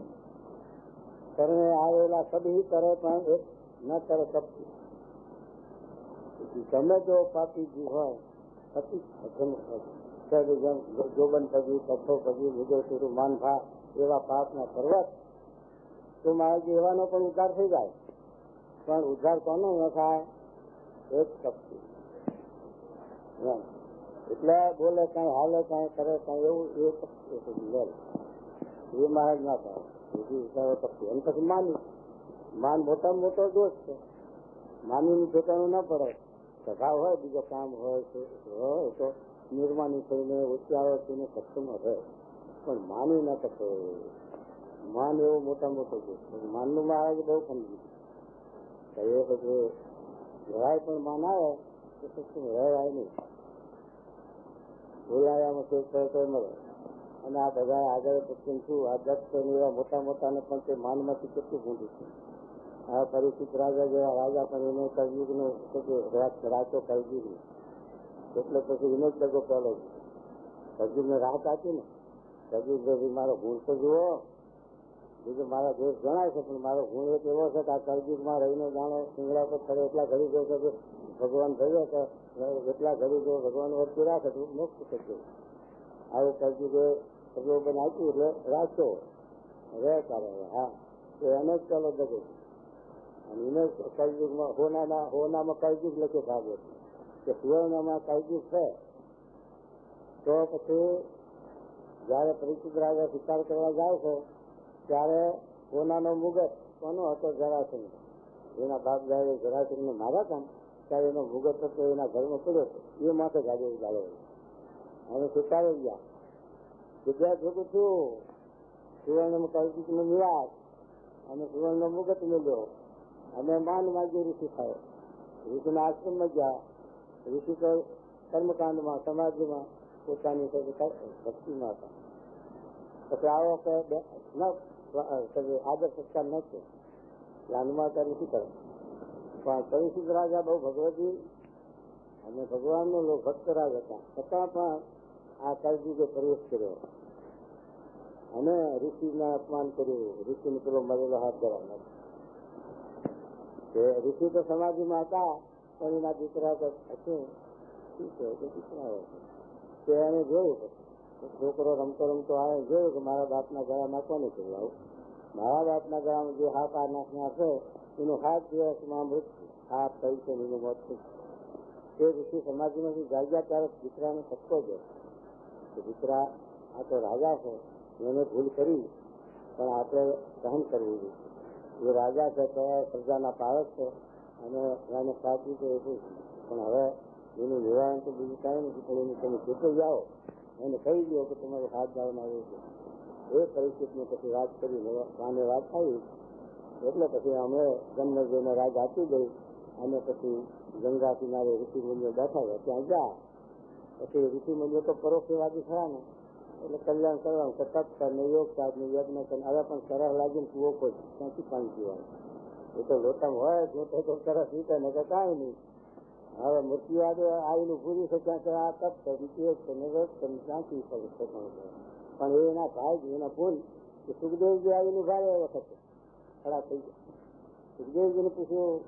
કરને આવેલા સબહી કરે પણ એક ન કરે કપટી. તમે જો પાપી જીવ હોય જોબન પગી કઠો પગી વિજય સુરું માનભા એવા પાપના પર્વત તો મહારાજ એવાનો પણ ઉદ્ધાર થઈ જાય. પણ ઉદ્ધાર કોનો ન થાય? એક કપટી. એટલે બોલે કઈ હાલે કઈ કરે કઈ એવું એ કપટી એ મહારાજ ના થાય. કપટી અને પછી માન મોટામાં મોટો દોષ છે. માનીનું ઠેકાણું ના પડે. સ્વભાવ હોય બીજો કામ હોય તો નિર્માની થઈને ઉચ્ચારો થઈને સત્સંગમાં રહે. પણ માની ના થતો માન એવો મોટા મોટો દોષ. માનનું મહારાજ બહુ સમજી કહીએ કે જરાય પણ માન આવે તો સત્સંગ રહેવાય નહીં. બોલાયામાં કોઈ મળે. અને આ બધા આગળ સત્સંગ શું આ દત્ત એવા મોટા મોટાને પણ તે માનમાંથી કેટલું ગુંડું છે. આ પરિસ્થિત રાજા જેવા રાજા પણ એને કલયુગનો રાચો કલયુગ એટલે પછી એને જ દગો પહેલો કલયુગને રાહત આપી ને. કલયુગ મારો ગુણ તો જુઓ. બીજું મારા દોષ જણાય છે પણ મારો ગુણ એક એવો છે કે આ કલયુગમાં રહીને જાણે સિંગડા પર થડે એટલા ઘડી ગયો કે ભગવાન થયો કે એટલા ઘડી ગયો ભગવાન વર્તી રાખે તો મોક્ષ થશે. આવું કલયુગે પ્રલોભન આપ્યું એટલે રાખ્યો રે કરે. હા તો એને જ ચાલો દગો. અને એને કલયુગમાં હોનામાં કલયુગ લખ્યો ભાગવત કે સુવર્ણમાં કલયુગ છે. તો પછી જયારે પરિચિત રાજા શિકાર કરવા જાય છે ત્યારે હોનાનો મુગટ કોનો હતો? જરાસંઘ. એના બાપ જયારે જરાસંઘને માર્યા હતા ત્યારે એનો મુગટ હતો એના ઘરમાં પડ્યો હતો. એ માથે ગાડી ઉડાડો અને શિકારે ગયા. ગુજરાત ભેગું થયું સુવર્ણમાં કલયુગનો નિવાસ અને સુવર્ણનો મુગટ મળ્યો અને માન માગ્યું ઋષિ થયો. ઋષિના આશ્રમમાં ગયા. ઋષિ તો કર્મકાંડમાં સમાધિમાં પોતાની ભક્તિમાં હતા. પછી આવો કે આદર સત્કાર ન છે લાંડમાં ત્યારે ઋષિ કરે. પણ પરિસ્થિત રાજા બહુ ભગવતી અને ભગવાનનો ભક્ત રાજ હતા. છતાં પણ આ કલયુગે પ્રવેશ કર્યો અને ઋષિને અપમાન કર્યું. ઋષિને પેલો મરેલો હાથ ધરાવ્યો. ઋષિ તો સમાધિમાં હતા પણ એના દીકરા તો હતું શું છે દીકરા તે એને જોયું. છોકરો રમતો રમતો આવે જોયું કે મારા બાપના ગળામાં કોને ચલાવું. મારા બાપના ગળામાં જે હાથ આ નાખનાર છે એનું 7 દિવસમાં મૃત્યુ. હાથ થઈ છે એનું મોત થઈ. તે ઋષિ સમાધિમાંથી જાગ્યા ત્યારે દીકરાને સત્તો ગયો કે દીકરા આ તો રાજા છે એને ભૂલ કરી પણ આપણે સહન કરવું જોઈએ. એ રાજા છે તો પ્રજાના પારક છે અને એને સાચવી તો એટલું. પણ હવે એનું નિવારણ તો બીજું કાંઈ નથી. પણ એનું તમે ચેતો જાઓ, એને કહી દો કે તમારો હાથ જવામાં આવ્યો છે. એ પરિસ્થિતિને પછી વાત કરી, માને વાત આવી એટલે પછી અમે જન્મજીને રાજ આપી દઈ. અને પછી ગંગા કિનારે ઋષિમુનિઓ બેઠા હોય ત્યાં ગયા. પછી ઋષિમુનિઓ તો પરોક્ષવાદી થયા ને, એટલે કલ્યાણ કરવાનું તત્પર ને યોગ સાથ ને યજ્ઞ કરે. હવે પણ સરસ લાગીને કુવો કોઈ ક્યાંથી પાણી પીવાનું? એ તો લોટામાં હોય જોતો તો સરસ રીતે ને કે કાંઈ નહીં. હવે મૃત્યુવાદ આવેલું પૂરી છે ત્યાં આ તપ છે ને રોજ ક્યાંથી પણ એના ભાઈ એના ભૂલ કે સુખદેવજી આવેલું ભારે વખતે ખડા થઈ ગયા. સુખદેવજીને પૂછ્યું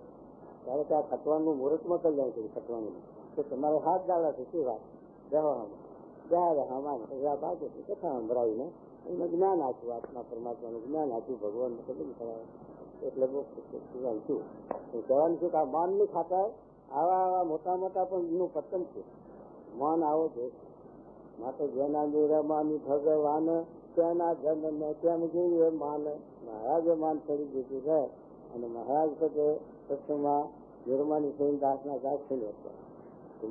ત્યારે ત્યાં ખટવાનું મુહૂર્તમાં કલ્યાણ કર્યું. ખટવાનું તો તમારે હાથ ડાળા છે શું વાત રહેવામાં કથા સંભળાવીને એમને જ્ઞાન આપ્યું. આત્મા પરમાત્માનું જ્ઞાન આપ્યું. ભગવાનનું કદમ કરાવે એટલે બહુ કહેવાનું છું કે આ માન નહીં ખાતા. આવા મોટા મોટા પણ એનું પતન છે. માન આવો છે માટે જેના નિરમાની ભગવાન તેના જન્મ કેમ જોઈએ માન. મહારાજે માન કરી દીધું છે. અને મહારાજ તો સત્સંગમાં નિર્માની થઈને દાસના દાસ થઈ હતો.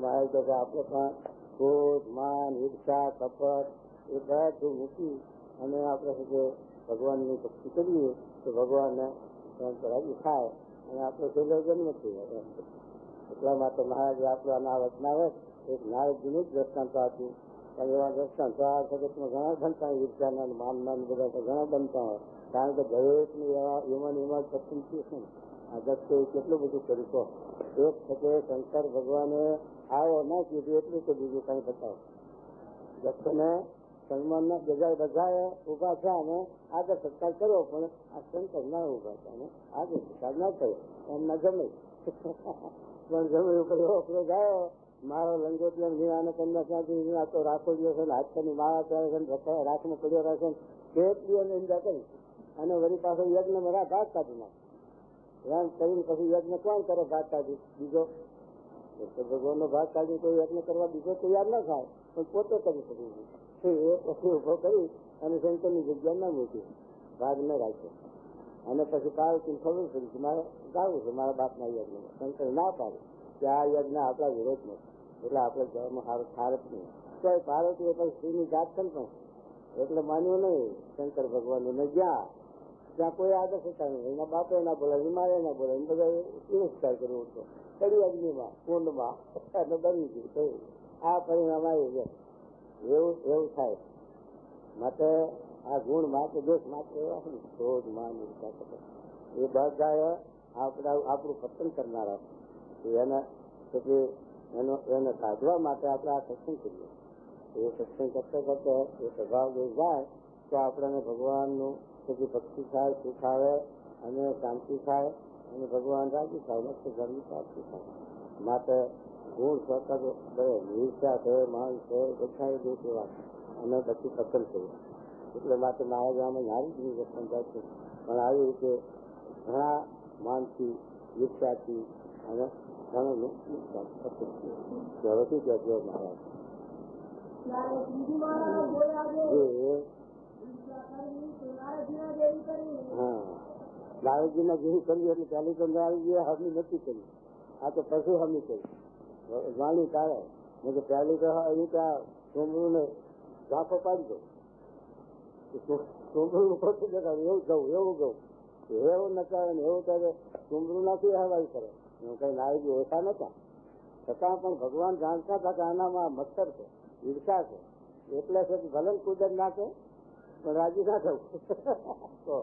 મહારાજ તો આપણે પણ ક્રોધ માન ઈર્ષા કપટ એ બધું મૂકી અને આપણે શું ભગવાનની ભક્તિ કરીએ તો ભગવાનને રાજી થાય અને આપણો છેલ્લો જન્મ થઈ જાય. એટલા માટે મહારાજે આપણું આ વચનાવે એક નારદજીનું જ દ્રષ્ટાંત આપ્યું. પણ એવા દ્રષ્ટાંત જગતમાં ઘણા બનતા હોય. ઈર્ષાના માનના બધા ઘણા બનતા હોય. કારણ કે દરેકની એમાં પસંદ છે ને આ દક્ષે કેટલું બધું કર્યું. તો એક થકે શંકર ભગવાને આવો ના કીધું એટલું તો બીજું કઈ બતાવો. દક્ષને સન્માનના બધાએ ઉભા થયા અને આગળ સત્કાર કર્યો. પણ આ શંકર ના ઉભા થયા અને આગળ સત્કાર ના થયો. એમના જમે પણ જમે ઉપર એવો ક્રોધ આવ્યો. મારો લંગોટ આને કન્યા ત્યાંથી આ તો રાખો દિવસ હાથની માળા ત્યારે રાખમાં પડ્યો રાખે કેટલી અમે નિંદા કરી. અને વળી પાછો યજ્ઞમાં ભાગ કાઢી નાખે. એમ કરીને પછી યજ્ઞ કોણ કરે? ભાગ કાઢી બીજો ભગવાનનો ભાગ કાઢી કોઈ યજ્ઞ કરવા બીજો તૈયાર ના થાય. પણ પોતે કરી શકે એ પછી ઉભો કરી અને શંકરની જગ્યા ના મૂકી, ભાગ ન રાખ્યો. અને પછી પાર્વતી ખબર પડી કે મારે ગાવું છે મારા બાપના યજ્ઞમાં. શંકર ના પાડે કે આ યજ્ઞ આપણા વિરોધ નથી. એટલે આપણે જવામાં સારું ખાર જ નહીં. તો પાર્વતી પછી સ્ત્રીની જાત છે પણ એટલે માન્યું નહીં શંકર ભગવાનનું ને જ્યાં કોઈ આદર્શ હતા નહીં. એના બાપે ના બોલાય, મારે ના બોલાય, બધા તિરસ્કાર કર્યો હતો. કડી અગ્નિમાં કુંડમાં અને બની ગયું. આ પરિણામ આવ્યું છે. એવું થાય. માટે આ ગુણ માત્ર દોષ માત્ર એવા છે ને ક્રોધ માન એ બધા આપણું પતન કરનારા. એને સાધવા માટે આપણે આ સત્સંગ કરીએ. એ સત્સંગ કરતા કરતા એ સ્વભાવ જાય તો આપણને ભગવાનનું ભક્તિ થાય, સુખ આવે અને શાંતિ થાય અને ભગવાન રાજી થાય. લક્ષ્ય ધર્મની પ્રાપ્તિ થાય. માટે ગુણ સ્વતઃ નિર્ષા છે, માન છે, બધા દોષ એવા અને પછી પતન થયું. એટલે માટે મહારાજ આમાં નારી જ સમજાય છે. પણ આવી રીતે ઘણા માનથી ઈર્ષાથી અને ઘણું નુકસાન થતું. હવેથી કહેજો મહારાજ નારદજીના જેવી કરી એટલે પહેલી તો નારદજીએ હમી નથી કરી. આ તો પશુ હમી કરી વાણી કાઢે. મેં પહેલી તો અહીં ત્યાં ડુંગળું ને ઝાંખો પાડી દો. ડુંગળું ખોટું દેખાડું એવું ગયું એવું ગયું એવું નચાવે ને એવું કરે. ડુંગળું નથી હવાઈ કરે. કઈ નારદજી ઓછા નતા છતાં પણ ભગવાન જાણતા હતા કે આનામાં મચ્છર છે, ઈર્ષા છે. એટલે છે ભલે કુદર નાખે પણ રાજી ના થવું. તો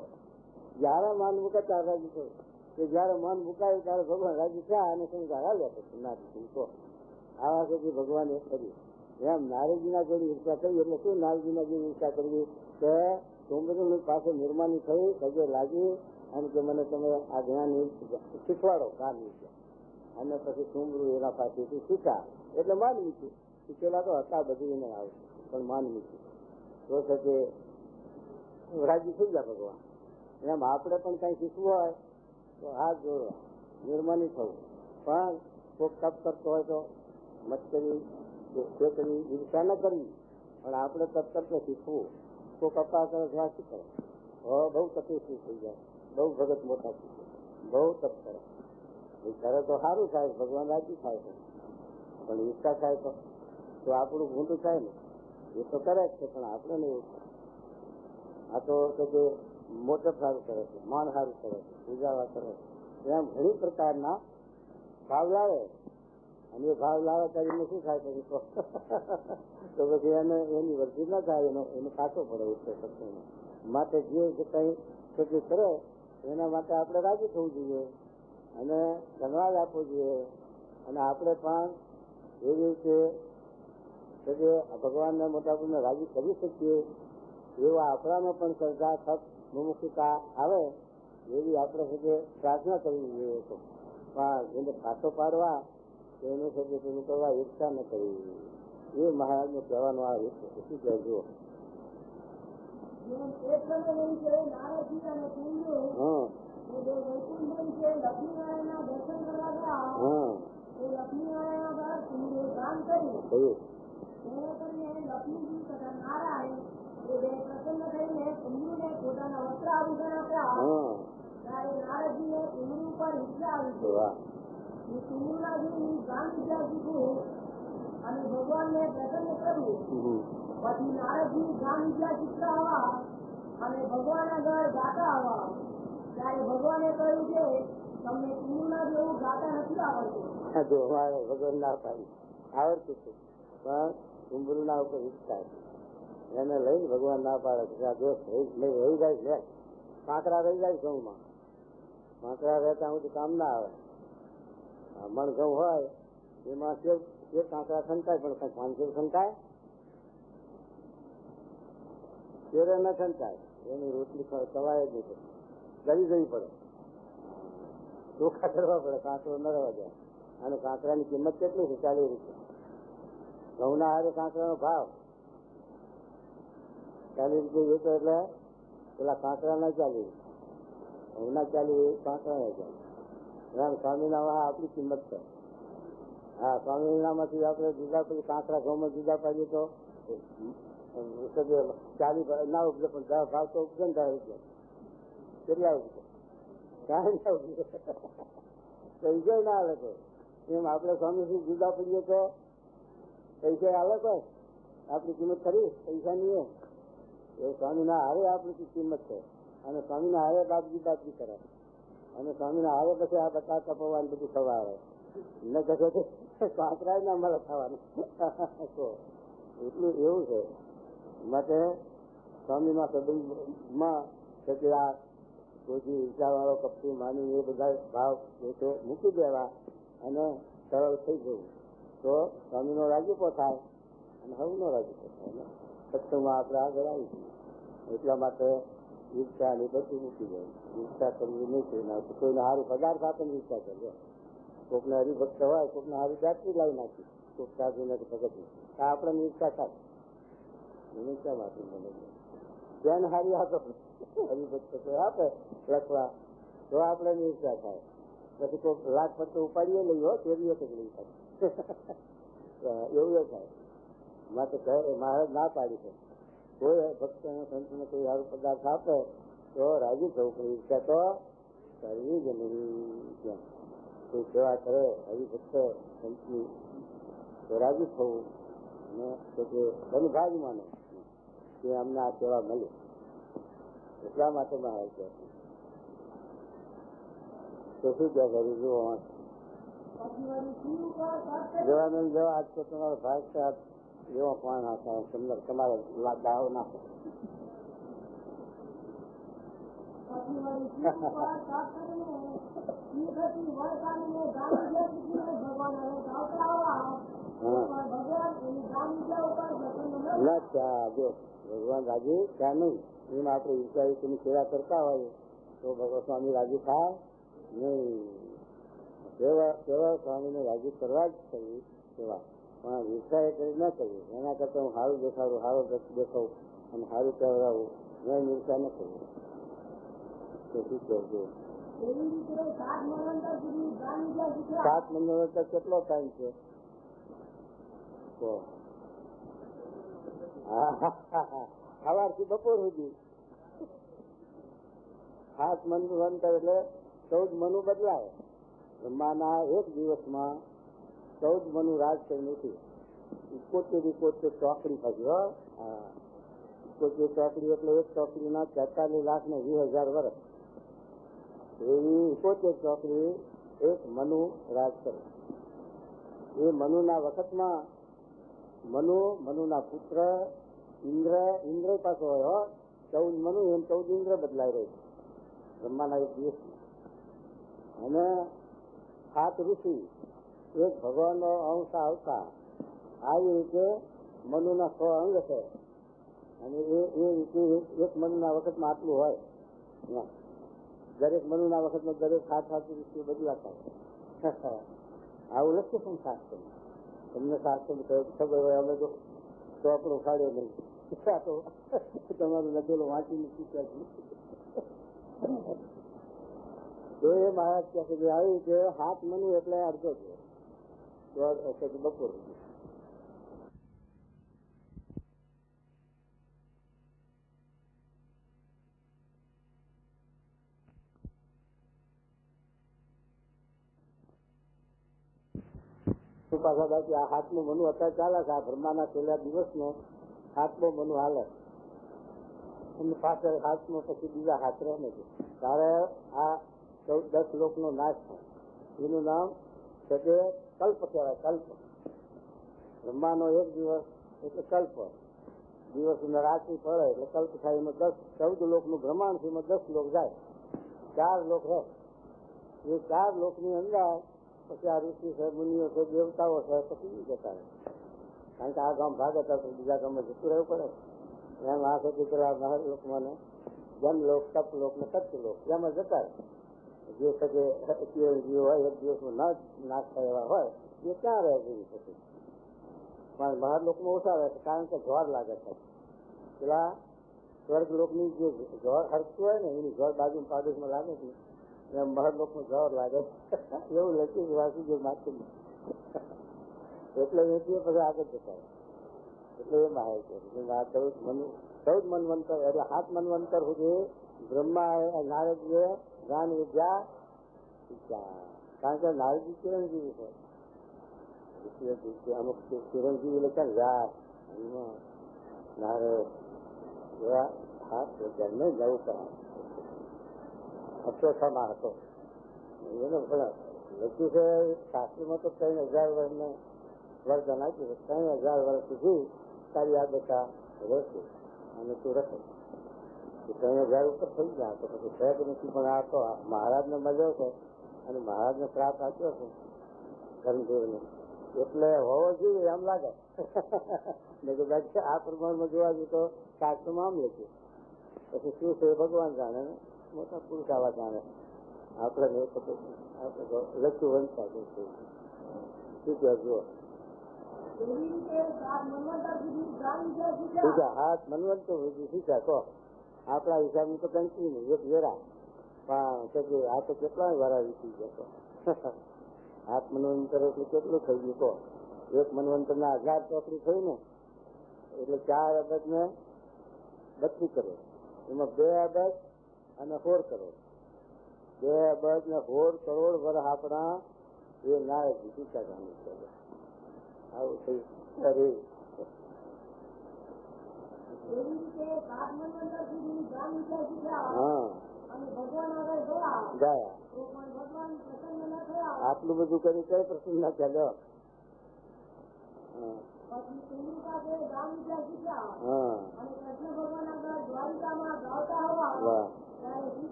જયારે મન મુકાય ત્યારે રાજી થયું. કે જયારે મન મુકાયું ત્યારે ભગવાન રાજી થયા અને સમજા હાલ્યા પછી નારી તો આવા સુધી ભગવાન એ કર્યું. એમ નારદજીના જોડી ઈર્ષા કરી એટલે શું નારદજીના જેવી ઈર્ષા કરવી કે ડુંગળીની પાસે નિર્માની થઈ પગે લાગી અને કે મને તમે આ જ્ઞાન શીખવાડો કામ વિશે. અને પછી ડુંગળું એના પાસેથી શીખ્યા એટલે માન મૂક્યું. શીખેલા તો હતા બધી એને આવે પણ માન મૂક્યું તો છે કે રાજી થઈ ગયા ભગવાન. એમ આપણે પણ કઈ શીખવું હોય તો હાથ જોડવા નિર્માની થવું. પણ કોઈક તપ કરતો હોય તો મસ્કરી ખેતરી ઈર્ષા ન કરવી. પણ આપણે તપ કરતો શીખવું. કોઈક અપા કરે ત્યાં શું કરે? બહુ તકલીફ થઈ જાય. બહુ ભગત મોટા શીખે, બહુ તપ કરે એ કરે તો સારું થાય, ભગવાન રાજી થાય છે. પણ ઈચ્છા થાય તો આપણું ઊંધું થાય ને. એ તો કરે જ છે, પણ આપણે નહીં. આ તો કે મોટો સારું કરે છે, માન સારું કરે છે, પૂજાવા કરે છે, એમ ઘણી પ્રકારના ભાવ લાવે. અને એ ભાવ લાવે કરીને શું થાય પછી તો પછી એની વર્તી ના થાય, એને કાચો પડે ઉત્તર સત્સંગમાં. માટે જે કઈ ખેતી કરે એના માટે આપણે રાજી થવું જોઈએ અને ધન્યવાદ આપવો જોઈએ. અને આપણે પણ એવી રીતે કે ભગવાનને મોટા ભાઈને રાજી કરી શકીએ એવો આપણામાં પણ શ્રદ્ધા સત મુમુક્ષતા આવે એવી આપણે સાથે પ્રાર્થના કરવી જોઈએ. તો પણ એને પાછો પાડવા એનું સાથે તેનું કરવા એકતા ન કરવી એ મહારાજને કહેવાનો આ રીત શું કહેજો. પોતાના વસ્ત્ર આભૂષણ આપ્યા ત્યારે નારદજીને કુંડુ ઉપર ઈચ્છા આવી કુંડુનાજી ગામ વિદ્યા શીખવું અને ભગવાનને પ્રસન્ન કરવું. પછી નારદજી ગામ વિદ્યા શીખતા હવા અને ભગવાન આગળ ગાતા હવા ત્યારે ભગવાને કહ્યું કે તમને કુંડુના જેવું ગાતા નથી આવડતું. ભગવાન ના પાડી આવડતું હતું પણ કુંભરુના ઉપર ઈચ્છા એને લઈને ભગવાન ના પાડે છે. રહી જાય છે, કાંકરા રહી જાય ઘઉંમાં. કાંકરા રહેતા હું કામ ના આવે. મણ ઘઉં હોય એમાં જે કાંકરા છંટાય પણ કઈ પાંચેર છંટાય તેરે ન છંટાય. એની રોટલી ખવાય જ નહીં, ગળી જવી પડે, ચોખા કરવા પડે, કાંકરો ન રહેવા જાય. અને કાંકરાની કિંમત કેટલી છે? 40 રૂપિયા. ઘઉંના હારે કાંકરાનો ભાવ 40 રૂપિયા વેચો એટલે પેલા કાંકરા ના 40, ઘઉંના 40, કાંકરા ના 40. સ્વામિનામાં આપણી કિંમત છે. હા, સ્વામિનામાંથી આપણે જુદા પછી કાંકરા ઘઉંમાં જુદા પાડીએ તો 40 ના ઉપજે, પણ ભાવ તો ઉપજે ને 10 રૂપિયા. કેટલા ઉપજે? 40 ઉપજે. પૈસા ના આવે તો એમ આપણે સ્વામીથી જુદા પડીએ તો પૈસા આવે તો આપણી કિંમત ખરી? પૈસા નહીં. એ સ્વામીના હારે આપણી કિંમત છે. અને સ્વામીના હારે બાપજી કરે. અને સ્વામીના હારે પછી આ બટા કપવાનું બધું ખવાડે. ન કહે તો કાંકરા ના મળે ખાવાનું. એટલું એવું છે. માટે સ્વામીના સંબંધમાં આ કોઈ ઈચ્છાવાળો કપટી માની એ બધા ભાવ મૂકી દેવા અને સરળ થઈ જવું તો સ્વામીનો રાજીપો થાય અને હવનો રાજીપો થાય. સત્સંગમાં આપણે આગળ આવી છીએ. એટલા માટે ઈચ્છા ને બધું મૂકી જાય. ઈચ્છા કરવી નહીં કોઈને. કોઈને સારું પદાર્થ આપે ને ઈચ્છા કરે. કોકને હરિભક્ત હોય, કોકને સારી જાતની લાવી નાખી, કોક સાધુ નથી ભગત નહીં. આપણને ઈચ્છા થાય ઈચ્છા માટે બેન હારી આપે હરિભક્ત આપે લખવા તો આપણે ઈચ્છા થાય. પછી કોઈક લાખ પત્તો ઉપાડીએ લઈ હો તેવી એક જ લઈ થાય એવું થાય. માટે મહારાજ ના પાડી છે કોઈ ભક્ત સંતને કોઈ સારું પદાર્થ આપે તો રાજી થવું, પણ ઈચ્છા તો કરવી જ નહીં. કોઈ સેવા કરે હરિભક્ત સંતની તો રાજી થવું ને ધનભાગ માનો કે અમને આ સેવા મળી. એટલા માટે મહારાજ કહે તો શું ક્યાં કર્યું જુઓ જવાનંદ જવા આજ તો તમારો ભાગ છે. એવો પણ તમારે દાવો નાખો. ભગવાન રાજી ત્યાં નહીં. એમ આપણે ઈચ્છા સેવા કરતા હોય તો ભગવાન સ્વામી રાજી થાય નહીં. સેવા સ્વામીને રાજી કરવા જ કરવી સેવા, પણ ઈચ્છા એ કરી ના કરવી. એના કરતા હું સારું દેખાડું, સારો દેખાવું અને સારું કહેવડાવું, મેં ઈચ્છા ન કરવી. તો શું કહેજો? 7 મહિના કેટલો ટાઈમ છે? સવારથી બપોર સુધી 7 મન એટલે 14 મનું બદલાય. બ્રહ્માના એક દિવસમાં 14 મનુ રાજ કરી નથી. 71 ચોકડી થતી. હા, 71 ચોકડી એટલે એક ચોકડીના 43,20,000 વર્ષ. એવી 71 ચોકડી એક મનુ રાજ કરે. એ મનુના વખતમાં મનુના પુત્ર ઇન્દ્ર પાછો હોય. 14 મનુ એમ 14 ઇન્દ્ર બદલાઈ રહ્યું બ્રહ્માના એક દિવસમાં. અને 7 ઋષિ એક ભગવાનનો અંશ આવતા આવી રીતે મનુના 100 અંગ છે. અને એ રીતે એક મનુના વખતમાં આટલું હોય. દરેક મનુના વખતમાં દરેક 7 ઋષિ બદલાતા હોય. આવું લખ્યું પણ શાસ્ત્ર. તમને શાસ્ત્ર ખબર હોય, અમે તો આપણું ફાડ્યો નહીં. તમારું લખેલું વાંચીને શીખ્યા છે. એ મહારાજ ત્યાં સુધી આવ્યું કે 7 મનુ એટલે અડધો છે બપોર. પાછા બાકી આ 7મું મનુ અત્યારે ચાલે છે. આ બ્રહ્માના છેલ્લા દિવસનો 7મો મનુ હાલે. અને પાછળ 7મો પછી બીજા 7 રહે નથી. ત્યારે આ 10 લોકનો નાશ થાય. એનું નામ છે કે કલ્પ કહેવાય. કલ્પ. બ્રહ્માનો એક દિવસ એટલે કલ્પ. દિવસ રાત્રિ પડે એટલે કલ્પ થાય. એમાં 14 લોકનું બ્રહ્માંડ છે. એમાં 10 લોક જાય. 4 લોક રહે. એ 4 લોકની અંદર પછી આ ઋષિ છે, મુનિઓ છે, દેવતાઓ છે, પછી જતા રહે. કારણ કે આ ગામ ભાગે તો બીજા ગામમાં જતું રહેવું પડે. એમ આ ખેતી કરવા મહાલોકમાં જનલોક, તપલોક ને સત્યલોક એમાં જતા રહે. જે શકે જીવો હોય એક દિવસમાં ન નાશ થાય એવા હોય એ ક્યાં રહે જેવી પછી. પણ મહાલોકમાં ઓછા રહે છે. કારણ કે જોર લાગે છે. પેલા સ્વર્ગલોકની જે જોર હરતું હોય ને એની જોર બાજુ પાડોશમાં લાગે છે. એમ મહાલોકમાં જોર લાગે એવું લખ્યું વાંચી જે નાખી. એટલે એથી પછી આગળ જતા. એટલે એ માહિતી છે. આ 14 મન્વંતર એટલે 7 મન્વંતર સુધી બ્રહ્મા નારદજીએ જ્ઞાન વિદ્યા શીખ્યા. કારણ કે નારદજી ચિરંજીવી છે. અમુક ચિરંજીવી લખ્યા વ્યાસ નારદ એવા 7,000 ને 9 કરા. 606 હતો એને લખ્યું છે શાસ્ત્રીમાં તો 3,000 વર્ષને વરદાન આપ્યું. 3,000 વર્ષ સુધી તારી આ દશા રહેશે અને તું રખે. 3,000 ઉપર થઈ ગયા તો પછી સહેજ નથી. પણ આ તો મહારાજને મળ્યો છે અને મહારાજને શ્રાપ આપ્યો છે ધર્મદેવને. એટલે હોવો જોઈએ એમ લાગે. આ પ્રમાણમાં જોવા જઈએ તો શાસ્ત્રમાં આમ લખ્યું. પછી શું છે ભગવાન જાણે, મોટા પુરુષ આવા જાણે. આપણે નહીં ખબર. આપણે લખ્યું વંશા શું કહે જુઓ. હાથ મનવંતો શીખ્યા તો આપણા હિસાબની તો કંઈ નહીં. એક વેરા પણ આ તો કેટલા વારા વીતી જતો. હાથ મનવંતર એટલે કેટલું થઈ ગયું તો. એક મનવંતર ના 1000 ચોકડી થઈ ને એટલે 4 અબજ ને 32 કરોડ. એમાં 2 અબજ અને 16 કરોડ. 2 અબજ ને 16 કરોડ વર્ષ આપણા એ ના શીખા જાણી છે. આવું થઈ અરે આટલું બધું કરી કઈ પ્રસંગ ના ચાલ્યો.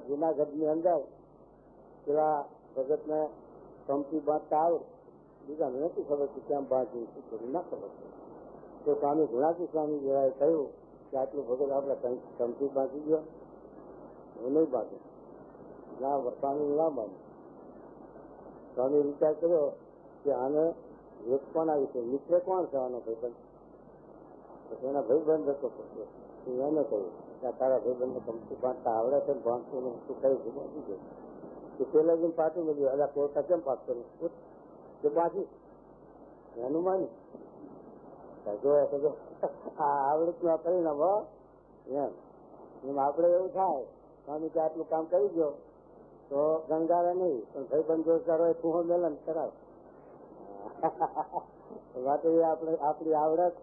જુનાગઢ ની અંદર પેલા ભગત ને કંપી બાંધતા આવડે. બીજા નથી ખબર કે કેમ બાંધવું શું કરવું ના ખબર. તો સ્વામી ગુણાજી સ્વામી જેવાએ કહ્યું કે આટલું ભગત આપડે કંપી બાંધી ગયો. હું નહીં બાંધું. ના સ્વામી ના બાંધું. સ્વામી વિચાર કર્યો કે આને એક કોણ આવી છે, મિત્ર કોણ છે આનો ભાઈબંધ. એના ભાઈબંધ હતો. એને કહ્યું કે તારા ભાઈબંધ કંપી બાંધતા આવડે છે, બાંધતું ને તું કઈ છે બાંધી ગયો. તો પેલા જેમ પાછું મળ્યું. અલા કોર્ટા કેમ પાસ કર્યું કે બાંધી એનું માન્યું. થાય. જો આ આવડતનું પરિણામ હો એમ આપડે એવું થાય સ્વામી કે આટલું કામ કરી ગયો તો ગંગારે નહીં પણ ભાઈબંધ રોજગાર હોય તું મેલન કરાવ માટે આપણે આપણી આવડત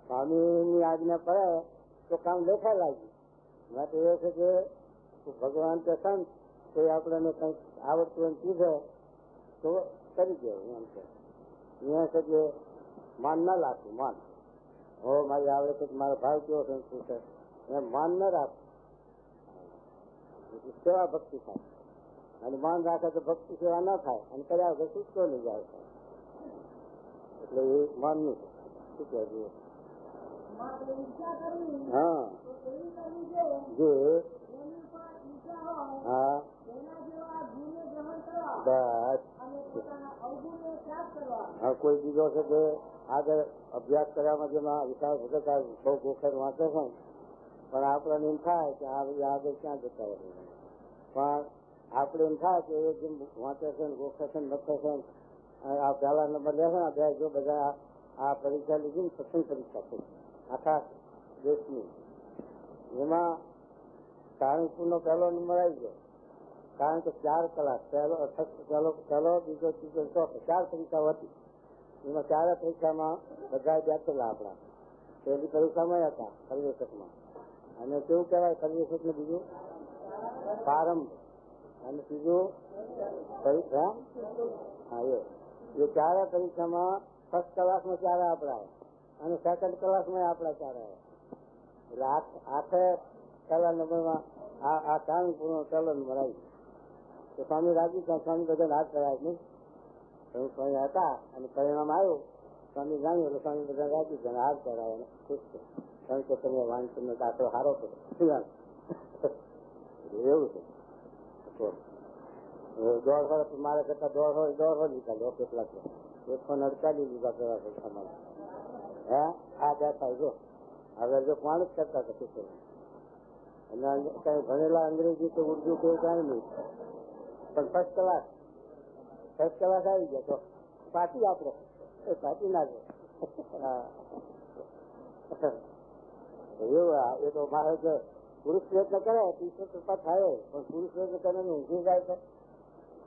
સ્વામીની આજ્ઞા પડે તો કામ દેખાય લાગ્યું. માટે એ છે કે ભગવાન કે સંત કોઈ આપણને કંઈક આવડતું એમ કીધે તો કરી દેવું એમ છે. અહીંયા છે કે માન ના રાખવું. માન હો મારી આવડે છે મારો ભાવ કેવો સંસ્કૃત છે એમ માન ન રાખવું. સેવા ભક્તિ થાય અને માન રાખે તો ભક્તિ સેવા ના થાય અને કર્યા વગર છૂટકો નહીં જાય. એટલે એ માનનું શું કહેવું. હા જે હા બસ હા કોઈ બીજો છે કે આગળ અભ્યાસ કરવામાં જેમાં વિશાળ ભગત બહુ ગોખર વાંચે છે પણ આપણને એમ થાય કે આગળ ક્યાં જતા હોય પણ આપણે એમ થાય કે એ જેમ વાંચે છે ગોખે છે લખે છે આ પહેલા નંબર લે છે ને જો બધા આ પરીક્ષા લીધી ને સત્સંગ પરીક્ષા થઈ આખા દેશની એમાં સારંગપુરનો પહેલો નંબર આવી ગયો. કારણ કે 4 કલાક પહેલો બીજો ત્રીજો ચોથો 4 પરીક્ષાઓ હતી. એમાં 4 પરીક્ષામાં બધા બેઠેલા આપણા પહેલી પરીક્ષામાં હતા સર્વેશકમાં અને કેવું કહેવાય સર્વેશક ને બીજું પ્રારંભ અને ત્રીજું પરીક્ષા હા એ 4 પરીક્ષામાં ફર્સ્ટ ક્લાસમાં 4 આપણા અને સેકન્ડ ક્લાસમાં આપણા 4 આવ્યા. એટલે આખે પહેલા નંબરમાં આ સારંગપુરનો પહેલો નંબર આવી તો સ્વામી રાજી ત્યાં સ્વામી બધા હાથ કરાય નહીં સ્વામી હતા અને પરિણામ આવ્યું સ્વામી જાણ્યું એટલે સ્વામી બધા રાજી ત્યાં હાથ કરાય અને ખુશ છે કારણ કે તમે વાંચનનો દાખલો સારો કરો એવું છે. દોઢ વર્ષ મારે કરતા દોઢ લીધા કેટલાક 148 લીધા પેલા પૈસા હે આ બે થાય જો હવે જો કોણ જ કરતા હતા અને કઈ ભણેલા અંગ્રેજી તો ઉર્દુ કેવું કઈ નહીં પણ ફર્સ્ટ ક્લાસ આવી ગયા તો પાછી આપડે પાછી ના એવું એ તો મારે જો પુરુષ પ્રયત્ન કરે તીસો કૃપા થાય પણ પુરુષ પ્રયત્ન કરે ને ઊંઘી જાય તો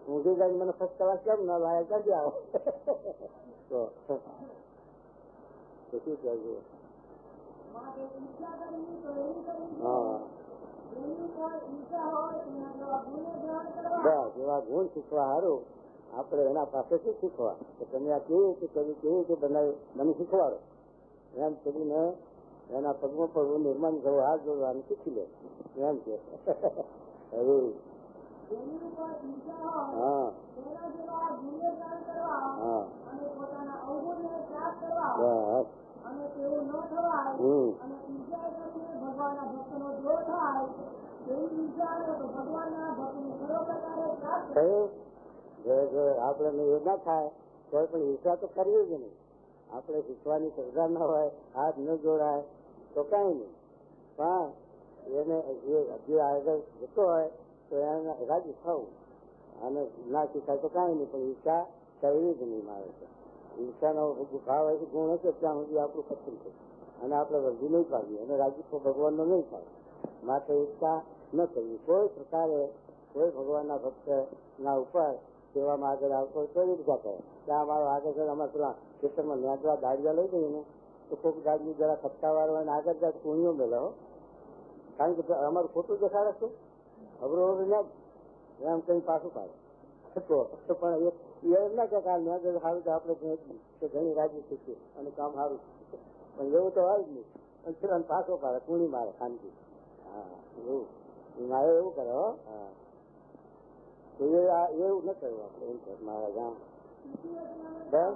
ઊંઘી જાય મને ફર્સ્ટ ક્લાસ કેમ ના લાય ક્યાંથી આવે તો શું કહેવું. જેવા ગુણ શીખવા સારું આપડે એના પાસે શું શીખવા કે તમે આ કેવી રીતે કર્યું કેવી રીતે બનાવ્યું મને શીખવાડો એમ કરીને એના પગમાં પડવું નિર્માણ કરવું હાથ જોડવાનું શીખી લે એમ છે. હા આપડે એ ના થાય તો પણ ઈચ્છા તો કરવી જ નહીં. આપણે શીખવાની શ્રદ્ધા ના હોય હાથ ન જોડાય તો કઈ નહીં પણ એને જે આગળ જતો હોય તો એને રાજી થવું અને ના શીખાય તો કઈ નહીં પણ ઈચ્છા કરવી જ નહીં. મારે તો ઈચ્છાનો ભાવ હોય ગુણ હશે ત્યાં સુધી આપણું પસંદ છે અને આપણે વર્જી નહીં પાડીએ અને રાજી તો ભગવાનનો નહીં થાય. માટે ઈચ્છા ન કરવી કોઈ પ્રકારે કોઈ ભગવાનના ભક્ત ના ઉપર સેવામાં આગળ આવતો કેવી રીતે કહે ત્યાં અમારો આગળ છે અમારે પેલા ખેતરમાં નેગવા દાડિયા લઈ જઈએ ને તો કોઈક દાડિયું જરા ખપતા વાળો હોય આગળ જાય કુણીઓ મેળો કારણ કે અમારું ખોટું દેખાડે છે અવરો ના એમ કઈ પાછું પાડે તો પણ એમ ના કે સારું તો આપણે ઘણી રાજી શીખીએ અને કામ સારું પણ એવું તો હોય જ નહીં પણ પાછો પાડે કુણી મારે શાંતિ. હા એવું મારે એવું કરે હો. હા એવું ન કરવું આપણે એમ છે મારા ગામ બસ